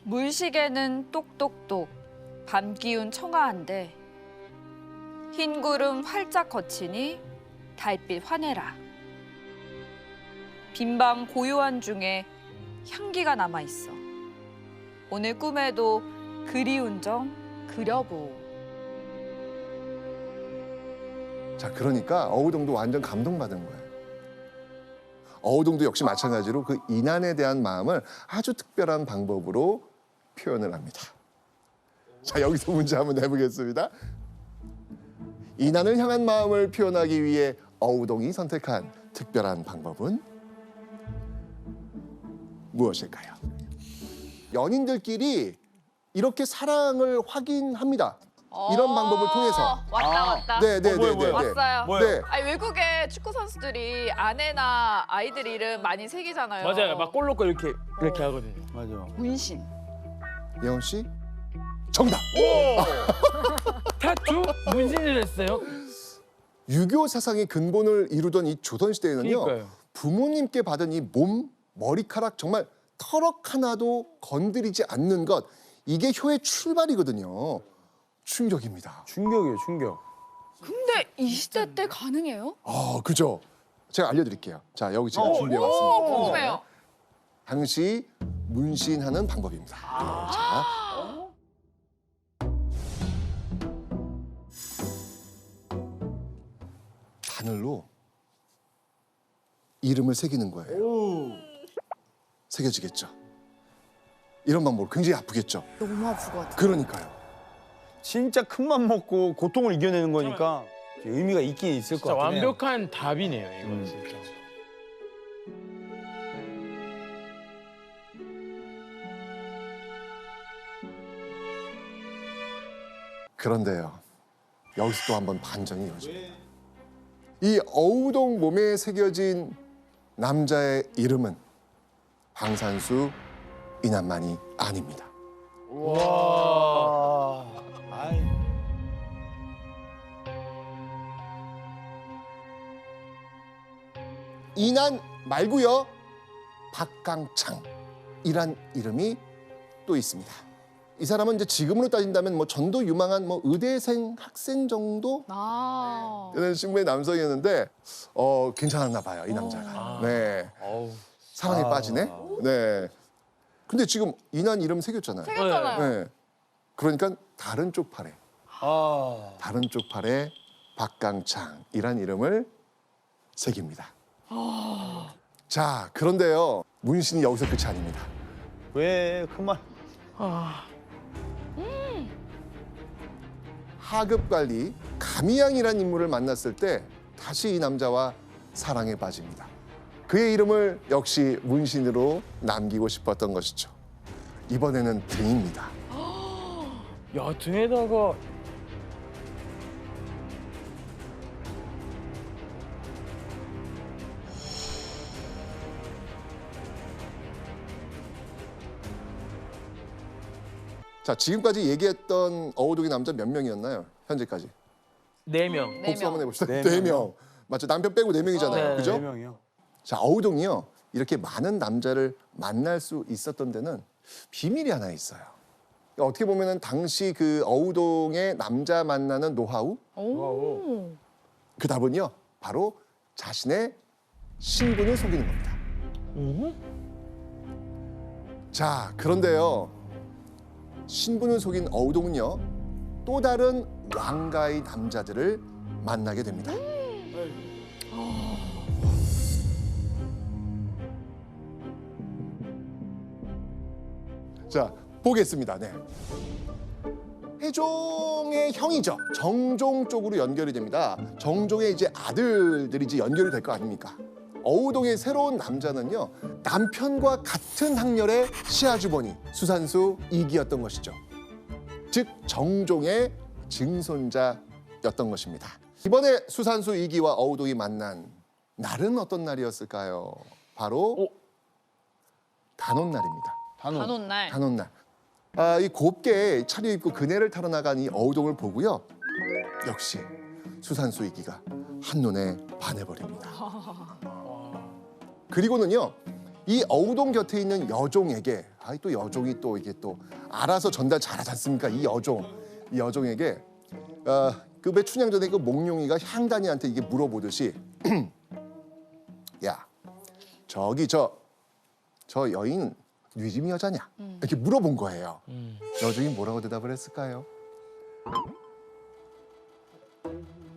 물시계는 똑똑똑 밤 기운 청아한데 흰 구름 활짝 거치니 달빛 환해라. 빈방 고요한 중에 향기가 남아 있어. 오늘 꿈에도 그리운 정 그려보. 자, 그러니까 어우동도 완전 감동받은 거예요. 어우동도 역시 마찬가지로 그 이난에 대한 마음을 아주 특별한 방법으로 표현을 합니다. 자, 여기서 문제 한번 내보겠습니다. 이난을 향한 마음을 표현하기 위해 어우동이 선택한 특별한 방법은 무엇일까요? 연인들끼리 이렇게 사랑을 확인합니다. 이런 방법을 통해서. 왔다. 네. 왔어요. 네. 아니, 외국의 축구 선수들이 아내나 아이들 이름 많이 새기잖아요. 맞아요. 막 골 넣고 이렇게 하거든요. 맞아. 문신. 예원 씨? 정답. 타투? 문신을 했어요? 유교 사상의 근본을 이루던 이 조선 시대에는요. 그러니까요. 부모님께 받은 이 몸, 머리카락 정말 터럭 하나도 건드리지 않는 것, 이게 효의 출발이거든요. 충격입니다. 충격이에요, 충격. 근데 이 시대 때 가능해요? 그죠? 제가 알려드릴게요. 자, 여기 제가 준비해왔습니다. 궁금해요. 당시 문신하는 방법입니다. 자, 바늘로 이름을 새기는 거예요. 새겨지겠죠. 이런 방법 굉장히 아프겠죠. 너무 아플 것 같아. 그러니까요. 진짜 큰맘 먹고 고통을 이겨내는 거니까 의미가 있긴 있을 것 진짜 같아요. 완벽한 답이네요, 이거 진짜. 그런데요. 여기서 또 한번 반전이 이어집니다. 이 어우동 몸에 새겨진 남자의 이름은 방산수 이남만이 아닙니다. 와. 아이. 이난 말고요. 박강창이란 이름이 또 있습니다. 이 사람은 이제 지금으로 따진다면 뭐 전도 유망한 뭐 의대생 학생 정도 아. 되는 신분의 남성이었는데 괜찮았나 봐요, 이 남자가. 네. 어우. 사랑에 빠지네. 네. 근데 지금 이난 이름 새겼잖아요. 생겼잖아요. 네. 그러니까 다른 쪽 팔에 다른 쪽 팔에 박강창이란 이름을 새깁니다. 자, 그런데요. 문신이 여기서 끝이 아닙니다. 왜 그만? 하급 관리 가미양이라는 인물을 만났을 때 다시 이 남자와 사랑에 빠집니다. 그의 이름을 역시 문신으로 남기고 싶었던 것이죠. 이번에는 등입니다. 야, 등에다가 자, 지금까지 얘기했던 어우동의 남자 몇 명이었나요? 현재까지. 4명. 네 복수 명. 한번 해봅시다. 네 네 명. 명. 맞죠? 남편 빼고 4명이잖아요. 네. 그죠? 4명이요. 자, 어우동이요. 이렇게 많은 남자를 만날 수 있었던 데는 비밀이 하나 있어요. 어떻게 보면은 당시 그 어우동의 남자 만나는 노하우, 오. 그 답은요. 바로 자신의 신분을 속이는 겁니다. 자, 그런데요. 신분을 속인 어우동은요. 또 다른 왕가의 남자들을 만나게 됩니다. 자, 보겠습니다. 네. 태종의 형이죠. 정종 쪽으로 연결이 됩니다. 정종의 이제 아들들이 이제 연결이 될 거 아닙니까? 어우동의 새로운 남자는요. 남편과 같은 학렬의 시아주버니 수산수 이기였던 것이죠. 즉 정종의 증손자였던 것입니다. 이번에 수산수 이기와 어우동이 만난 날은 어떤 날이었을까요? 바로 단오날입니다. 단오날. 단오날. 이 곱게 차려입고 그네를 타러 나간 이 어우동을 보고요. 역시 수산수 이기가 한눈에 반해버립니다. 그리고는요. 이 어우동 곁에 있는 여종에게 또 여종이 또 이게 또 알아서 전달 잘하지 않습니까? 이 여종에게 그 왜 춘향 전에 그 몽룡이가 향단이한테 이게 물어보듯이 야 저기 저 여인 뉘짐이 여자냐 이렇게 물어본 거예요. 여종이 뭐라고 대답을 했을까요?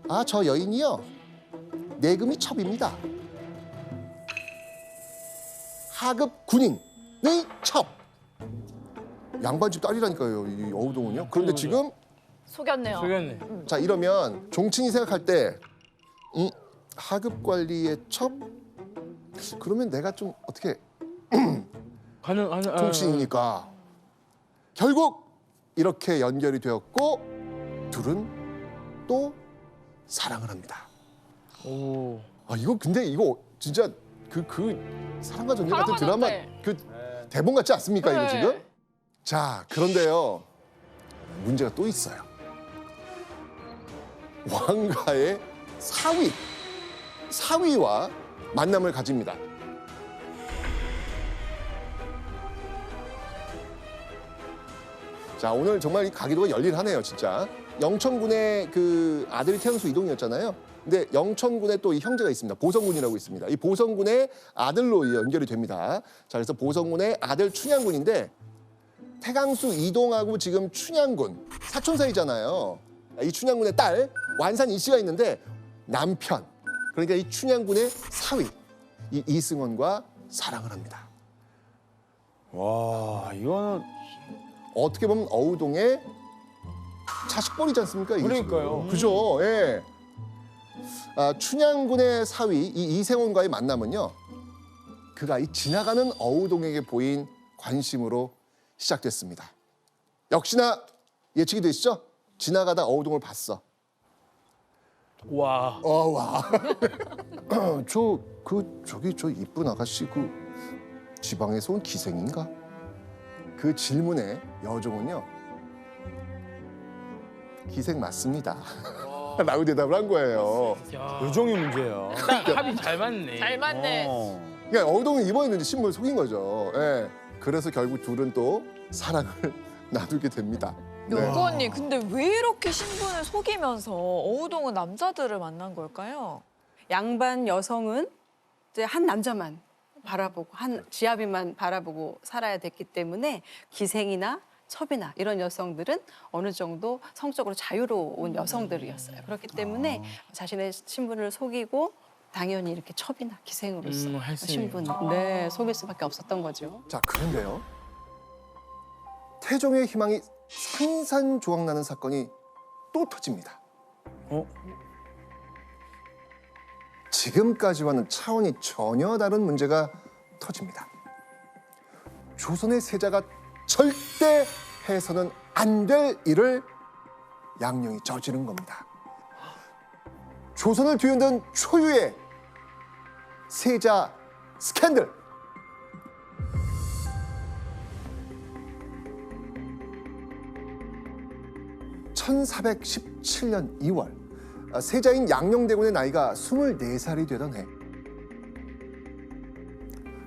아, 저 여인이요 내금이 첩입니다. 하급 군인의 첩. 양반집 딸이라니까요, 이 어우동은요. 그런데 지금 속였네요. 속였네. 자 이러면 종친이 생각할 때 하급 관리의 첩? 그러면 내가 좀 어떻게 가능. 종친이니까 결국 이렇게 연결이 되었고 둘은 또 사랑을 합니다. 오. 이거 근데 이거 진짜 그 사랑과 전쟁 같은 사랑과 드라마 전쟁. 그 대본 같지 않습니까 이거 네. 지금? 자 그런데요 문제가 또 있어요. 왕가의 사위와 만남을 가집니다. 자, 오늘 정말 이 가기도가 열일하네요, 진짜. 영천군의 그 아들이 태양수 이동이었잖아요. 근데 영천군에 또 이 형제가 있습니다. 보성군이라고 있습니다. 이 보성군의 아들로 연결이 됩니다. 자, 그래서 보성군의 아들 춘향군인데 태강수 이동하고 지금 춘향군 사촌 사이잖아요. 이 춘향군의 딸 완산 이씨가 있는데 남편, 그러니까 이 춘향군의 사위 이 이승원과 사랑을 합니다. 와, 이거는 어떻게 보면 어우동의 자식벌이지 않습니까? 이게 그러니까요. 지금. 그죠? 예. 춘향군의 사위 이 이생원과의 만남은요. 그가 이 지나가는 어우동에게 보인 관심으로 시작됐습니다. 역시나 예측이 되시죠? 지나가다 어우동을 봤어. 와. 와. 저기 저 이쁜 아가씨 그 지방에서 온 기생인가? 그 질문에 여종은요. 기생 맞습니다. 라고 대답을 한 거예요. 야. 요정이 문제야. 딱 합이 잘 맞네. 잘 맞네. 그러니까 어우동은 이번에는 이제 신부를 속인 거죠. 예. 그래서 결국 둘은 또 사랑을 나누게 됩니다. 네. 연구 언니, 근데 왜 이렇게 신분을 속이면서 어우동은 남자들을 만난 걸까요? 양반 여성은 이제 한 남자만 바라보고 한 지아비만 바라보고 살아야 됐기 때문에 기생이나 첩이나 이런 여성들은 어느 정도 성적으로 자유로운 여성들이었어요. 그렇기 때문에 자신의 신분을 속이고 당연히 이렇게 첩이나 기생으로서 할 수 신분 네, 속일 수밖에 없었던 거죠. 자, 그런데요. 태종의 희망이 산산조각나는 사건이 또 터집니다. 지금까지와는 차원이 전혀 다른 문제가 터집니다. 조선의 세자가 절대 해서는 안 될 일을 양령이 저지른 겁니다. 조선을 뒤흔든 초유의 세자 스캔들. (1417년 2월) 세자인 양녕대군의 나이가 24살이 되던 해,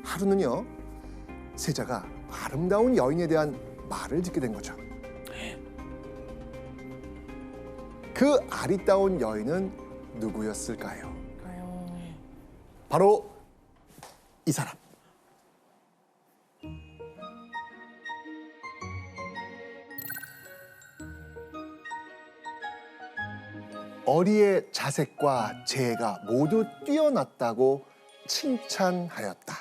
하루는요 세자가 아름다운 여인에 대한 말을 듣게 된 거죠. 그 아리따운 여인은 누구였을까요? 바로 이 사람. 어리의 자색과 재해가 모두 뛰어났다고 칭찬하였다.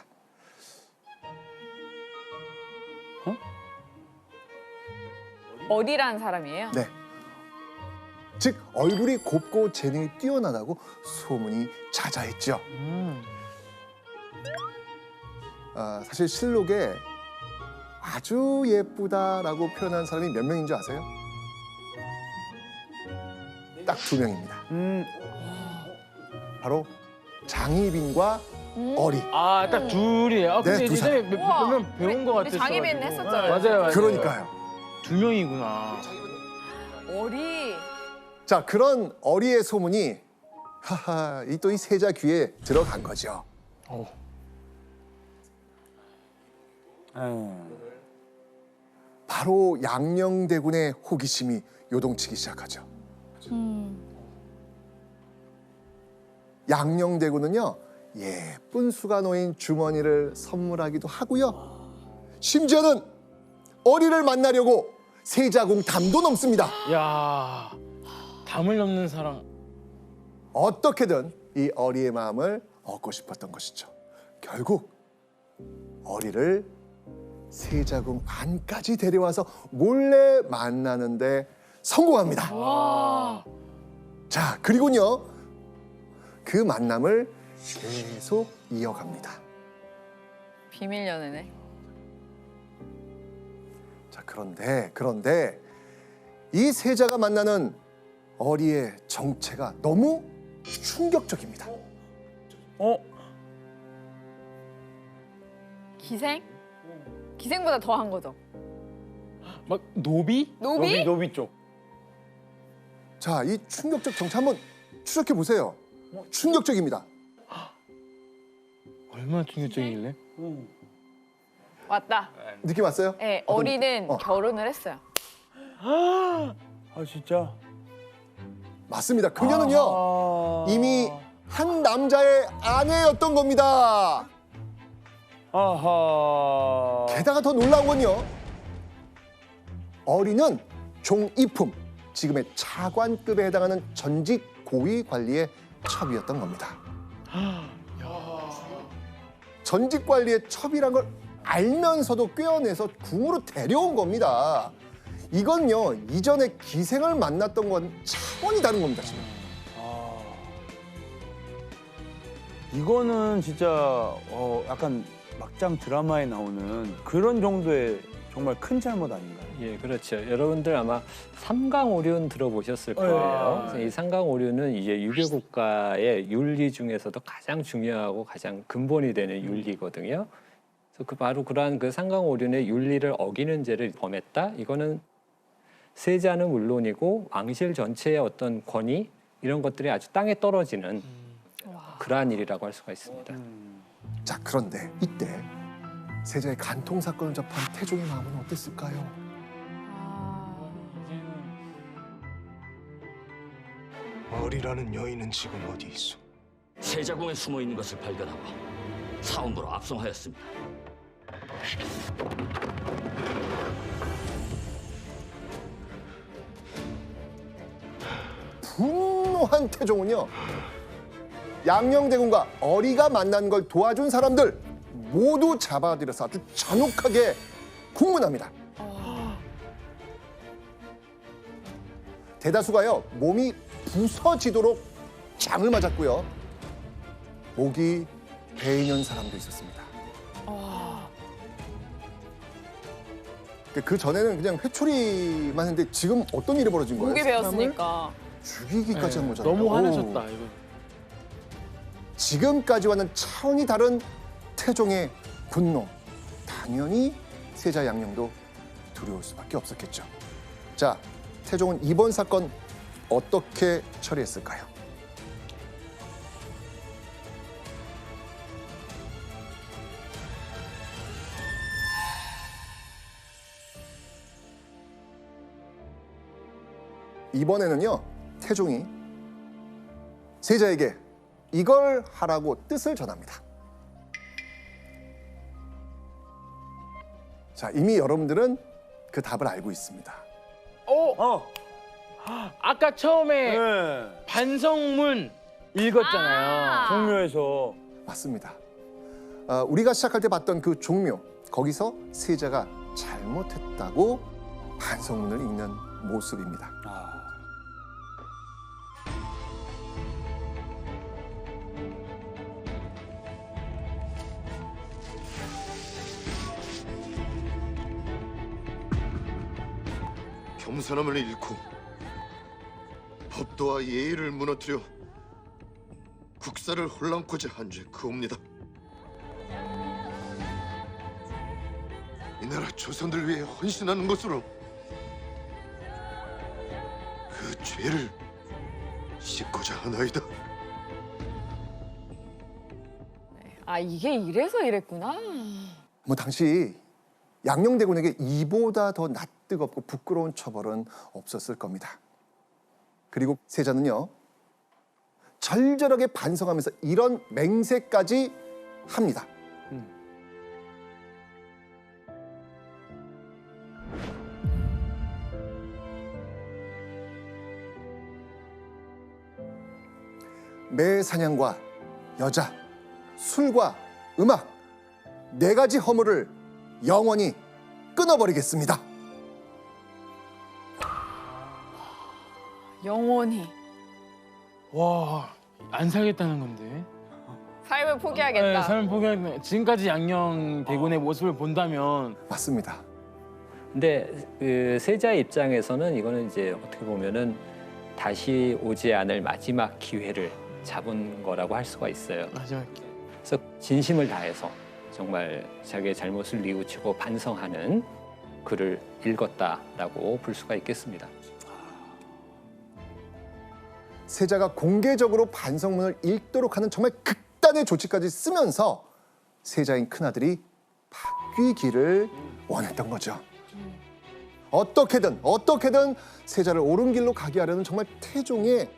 어리란 사람이에요? 네. 즉 얼굴이 곱고 재능이 뛰어나다고 소문이 자자했죠. 사실 실록에 아주 예쁘다라고 표현한 사람이 몇 명인 줄 아세요? 딱 2명입니다. 바로 장희빈과 어리. 아, 딱 둘이에요. 아, 근데 네, 두 예전에 우와, 몇명 배운 것 우리 같았어. 장희빈 했었잖아요. 맞아요. 그러니까요. 2명이구나. 어리. 자, 그런 어리의 소문이 하하 이 또 이 세자 귀에 들어간 거죠. 바로 양녕대군의 호기심이 요동치기 시작하죠. 양녕대군은요 예쁜 수가 놓인 주머니를 선물하기도 하고요. 심지어는 어리를 만나려고 세자궁 담도 넘습니다. 야, 담을 넘는 사랑. 어떻게든 이 어리의 마음을 얻고 싶었던 것이죠. 결국 어리를 세자궁 안까지 데려와서 몰래 만나는데 성공합니다. 자, 그리고요 그 만남을 계속 이어갑니다. 비밀 연애네. 자, 그런데 이 세자가 만나는 어리의 정체가 너무 충격적입니다. 기생? 기생보다 더한 거죠. 막 노비? 노비? 노비 쪽. 자, 이 충격적 정체 한번 추적해 보세요. 충격적입니다. 얼마나 충격적이길래? 왔다. 느낌 왔어요? 네, 어린은 결혼을 했어요. 아 진짜? 맞습니다. 그녀는요 아... 이미 한 남자의 아내였던 겁니다. 아하. 게다가 더 놀라운 건요. 어린은 종이품, 지금의 차관급에 해당하는 전직 고위 관리의 첩이었던 겁니다. 전직 관리의 첩이란 걸 알면서도 꿰어내서 궁으로 데려온 겁니다. 이건요 이전에 기생을 만났던 건 차원이 다른 겁니다 지금. 이거는 진짜 약간 막장 드라마에 나오는 그런 정도의 정말 큰 잘못 아닌가요? 예, 그렇죠. 여러분들 아마 삼강오륜 들어보셨을 거예요. 그래서 이 삼강오륜은 이제 유교 국가의 윤리 중에서도 가장 중요하고 가장 근본이 되는 윤리거든요. 그래서 바로 그러한 그 삼강오륜의 윤리를 어기는 죄를 범했다. 이거는 세자는 물론이고 왕실 전체의 어떤 권위 이런 것들이 아주 땅에 떨어지는 그러한 일이라고 할 수가 있습니다. 자 그런데 이때 세자의 간통 사건을 접한 태종의 마음은 어땠을까요? 어리라는 여인은 지금 어디 있어? 세자궁에 숨어 있는 것을 발견하고 사원부로 압송하였습니다. 분노한 태종은요 양녕대군과 어리가 만난 걸 도와준 사람들 모두 잡아들여서 아주 잔혹하게 국문합니다. 대다수가요 몸이 부서지도록 장을 맞았고요 목이 베이는 사람도 있었습니다. 그 전에는 그냥 회초리만 했는데 지금 어떤 일이 벌어진 거예요? 목이 베었으니까. 죽이기까지 한 거잖아요. 너무 화내셨다 이거. 지금까지와는 차원이 다른 태종의 분노. 당연히 세자 양녕도 두려울 수밖에 없었겠죠. 자, 태종은 이번 사건 어떻게 처리했을까요? 이번에는요, 태종이 세자에게 이걸 하라고 뜻을 전합니다. 자, 이미 여러분들은 그 답을 알고 있습니다. 아까 처음에 네. 반성문 읽었잖아요. 종묘에서. 맞습니다. 우리가 시작할 때 봤던 그 종묘, 거기서 세자가 잘못했다고 반성문을 읽는 모습입니다. 겸손함을 잃고 법도와 예의를 무너뜨려 국사를 혼란코자 한 죄 그옵니다. 이 나라 조선들 위해 헌신하는 것으로 그 죄를 씻고자 하나이다. 아 이게 이래서 이랬구나. 뭐 당시 양녕대군에게 이보다 더 낯뜨겁고 부끄러운 처벌은 없었을 겁니다. 그리고 세자는요, 절절하게 반성하면서 이런 맹세까지 합니다. 매 사냥과 여자, 술과 음악, 4가지 허물을 영원히 끊어버리겠습니다. 영원히 와, 안 살겠다는 건데. 삶을 포기하겠다. 네, 삶을 포기하겠네. 지금까지 양녕대군의 모습을 본다면 맞습니다. 근데 그 세자의 입장에서는 이거는 이제 어떻게 보면은 다시 오지 않을 마지막 기회를 잡은 거라고 할 수가 있어요. 마지막 그래서 진심을 다해서 정말 자기의 잘못을 뉘우치고 반성하는 글을 읽었다라고 볼 수가 있겠습니다. 세자가 공개적으로 반성문을 읽도록 하는 정말 극단의 조치까지 쓰면서 세자인 큰아들이 바뀌기를 원했던 거죠. 어떻게든 세자를 옳은 길로 가게 하려는 정말 태종의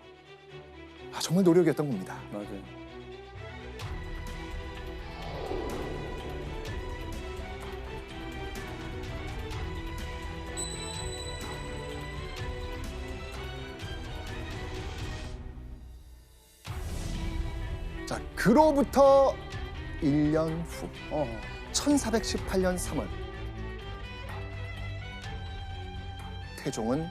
정말 노력이었던 겁니다. 맞아요. 자, 그로부터 1년 후 1418년 3월 태종은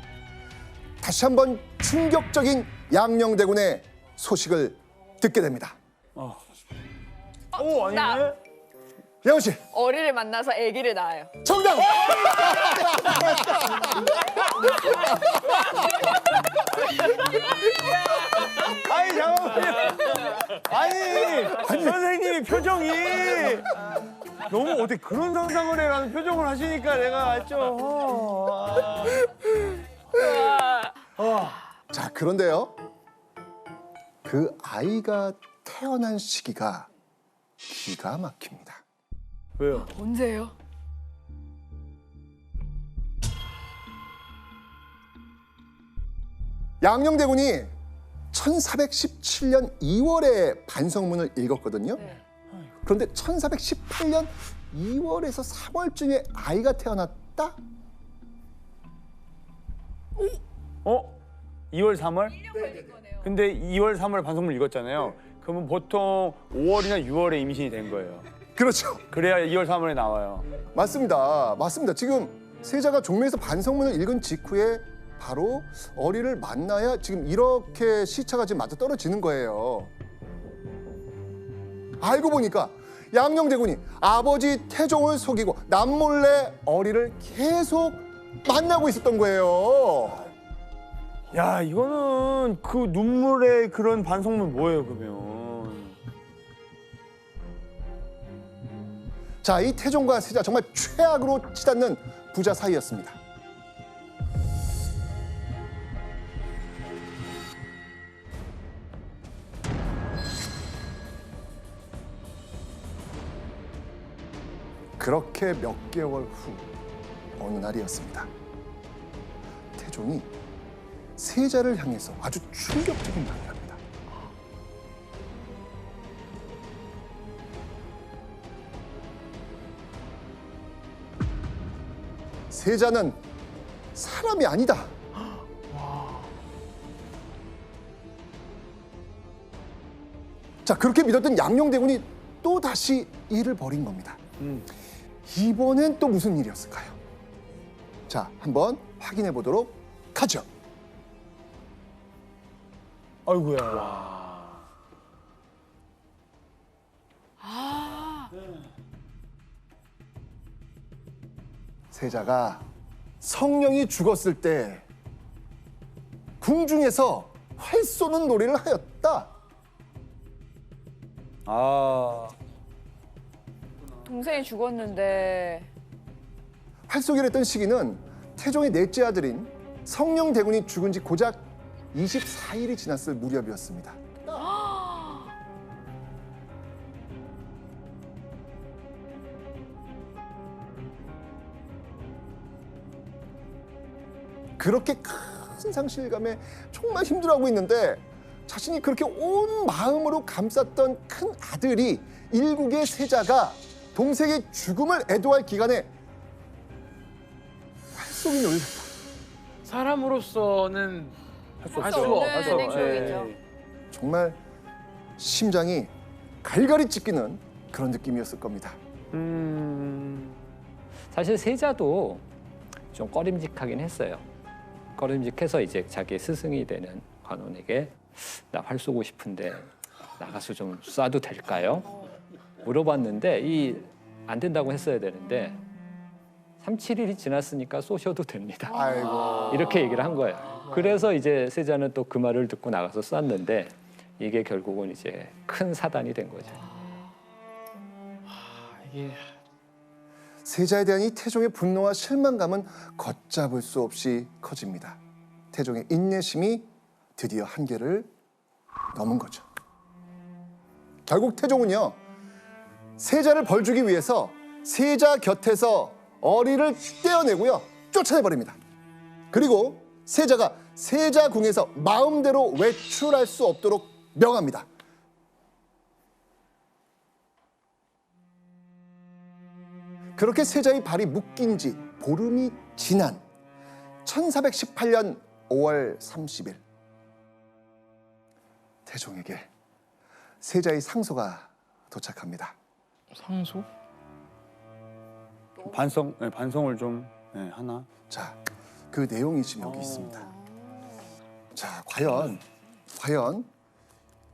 다시 한번 충격적인 양녕대군의 소식을 듣게 됩니다. 오, 아니네? 예원 씨, 어리를 만나서 아기를 낳아요. 정답! 아니, 잠깐만요. 아니, 선생님이 표정이 너무 어떻게 그런 상상을 해라는 표정을 하시니까 내가 좀... 자, 그런데요. 그 아이가 태어난 시기가 기가 막힙니다. 왜요? 언제예요? 양녕대군이 1417년 2월에 반성문을 읽었거든요. 그런데 1418년 2월에서 3월쯤에 아이가 태어났다? 2월, 3월? 근데 2월, 3월 반성문 읽었잖아요. 그러면 보통 5월이나 6월에 임신이 된 거예요. 그렇죠. 그래야 2월, 3월에 나와요. 맞습니다. 지금 세자가 종묘에서 반성문을 읽은 직후에 바로 어리를 만나야 지금 이렇게 시차가 지금 맞아 떨어지는 거예요. 알고 보니까 양녕대군이 아버지 태종을 속이고 남몰래 어리를 계속 만나고 있었던 거예요. 야, 이거는 그 눈물의 그런 반성문 뭐예요, 그러면? 자, 이 태종과 세자 정말 최악으로 치닫는 부자 사이였습니다. 그렇게 몇 개월 후 어느 날이었습니다. 태종이 세자를 향해서 아주 충격적인 말을 합니다. 세자는 사람이 아니다. 자, 그렇게 믿었던 양녕대군이 또 다시 일을 벌인 겁니다. 이번엔 또 무슨 일이었을까요? 자, 한번 확인해 보도록 하죠. 아이고야. 세자가 성령이 죽었을 때 궁중에서 활 쏘는 놀이를 하였다. 동생이 죽었는데 활쏘기를 했던 시기는 태종의 넷째 아들인 성령대군이 죽은 지 고작 24일이 지났을 무렵이었습니다. 그렇게 큰 상실감에 정말 힘들어하고 있는데 자신이 그렇게 온 마음으로 감쌌던 큰 아들이 일국의 세자가 동생의 죽음을 애도할 기간에 활쏘기 놀이를 했다. 사람으로서는 할 수 없는 행동이죠. 정말 심장이 갈갈이 찢기는 그런 느낌이었을 겁니다. 사실 세자도 좀 꺼림직하긴 했어요. 꺼림직해서 이제 자기 스승이 되는 관원에게 나 활 쏘고 싶은데 나가서 좀 쏴도 될까요? 물어봤는데 안 된다고 했어야 되는데 3, 7일이 지났으니까 쏘셔도 됩니다. 아이고. 이렇게 얘기를 한 거예요. 그래서 이제 세자는 또 그 말을 듣고 나가서 쐈는데 이게 결국은 이제 큰 사단이 된 거죠. 이게 세자에 대한 이 태종의 분노와 실망감은 걷잡을 수 없이 커집니다. 태종의 인내심이 드디어 한계를 넘은 거죠. 결국 태종은요, 세자를 벌주기 위해서 세자 곁에서 어리를 떼어내고요. 쫓아내버립니다. 그리고 세자가 세자궁에서 마음대로 외출할 수 없도록 명합니다. 그렇게 세자의 발이 묶인 지 보름이 지난 1418년 5월 30일 태종에게 세자의 상소가 도착합니다. 상소? 반성을 좀 하나. 자, 그 내용이 지금 여기 있습니다. 자, 과연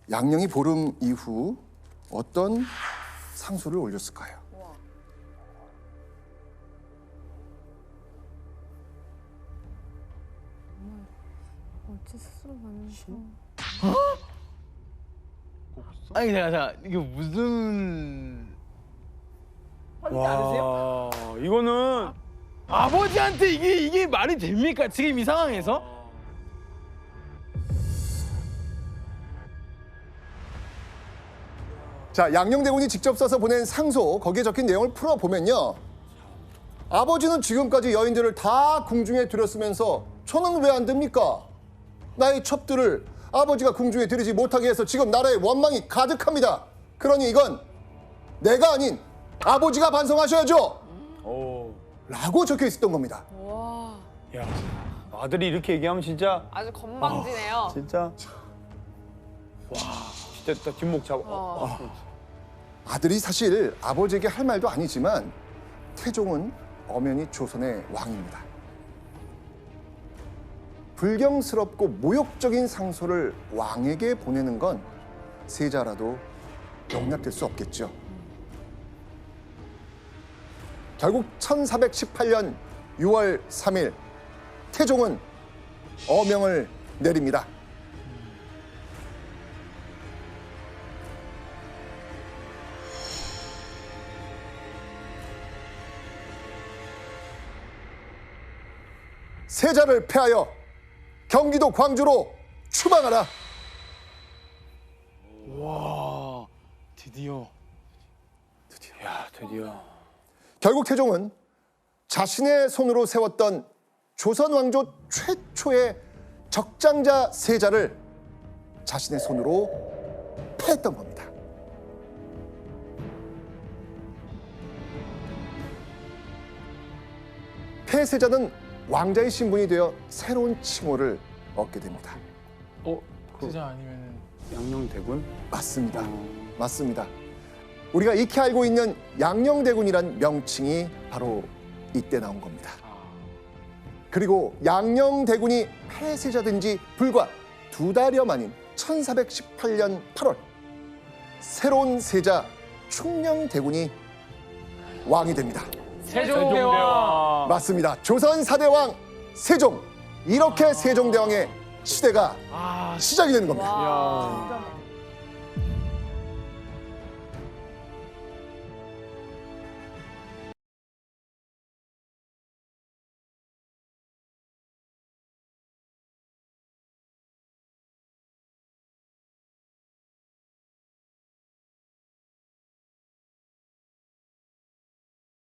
양녕이 보름 이후 어떤 상소를 올렸을까요? 아니 잠깐 이게 무슨 하지 않으세요? 와, 이거는 아버지한테 이게 말이 됩니까? 지금 이 상황에서? 자, 양녕대군이 직접 써서 보낸 상소 거기에 적힌 내용을 풀어보면요. 아버지는 지금까지 여인들을 다 궁중에 들였으면서 저는 왜 안 됩니까? 나의 첩들을 아버지가 궁중에 들이지 못하게 해서 지금 나라에 원망이 가득합니다. 그러니 이건 내가 아닌 아버지가 반성하셔야죠. 라고 적혀 있었던 겁니다. 와, 야, 아들이 이렇게 얘기하면 진짜 아주 건방지네요. 진짜 딱 뒷목 잡아. 아들이 사실 아버지에게 할 말도 아니지만 태종은 엄연히 조선의 왕입니다. 불경스럽고 모욕적인 상소를 왕에게 보내는 건 세자라도 용납될 수 없겠죠. 결국 1418년 6월 3일 태종은 어명을 내립니다. 세자를 폐하여 경기도 광주로 추방하라. 와 드디어. 야, 드디어. 결국 태종은 자신의 손으로 세웠던 조선 왕조 최초의 적장자 세자를 자신의 손으로 패했던 겁니다. 폐세자는 왕자의 신분이 되어 새로운 칭호를 얻게 됩니다. 세자 아니면은 양녕대군? 맞습니다. 맞습니다. 우리가 익히 알고 있는 양녕대군이란 명칭이 바로 이때 나온 겁니다. 그리고 양녕대군이 폐세자된 지 불과 2달여 만인 1418년 8월 새로운 세자 충녕대군이 왕이 됩니다. 세종대왕. 맞습니다. 조선 4대 왕 세종. 이렇게 세종대왕의 시대가 시작이 되는 겁니다. 와.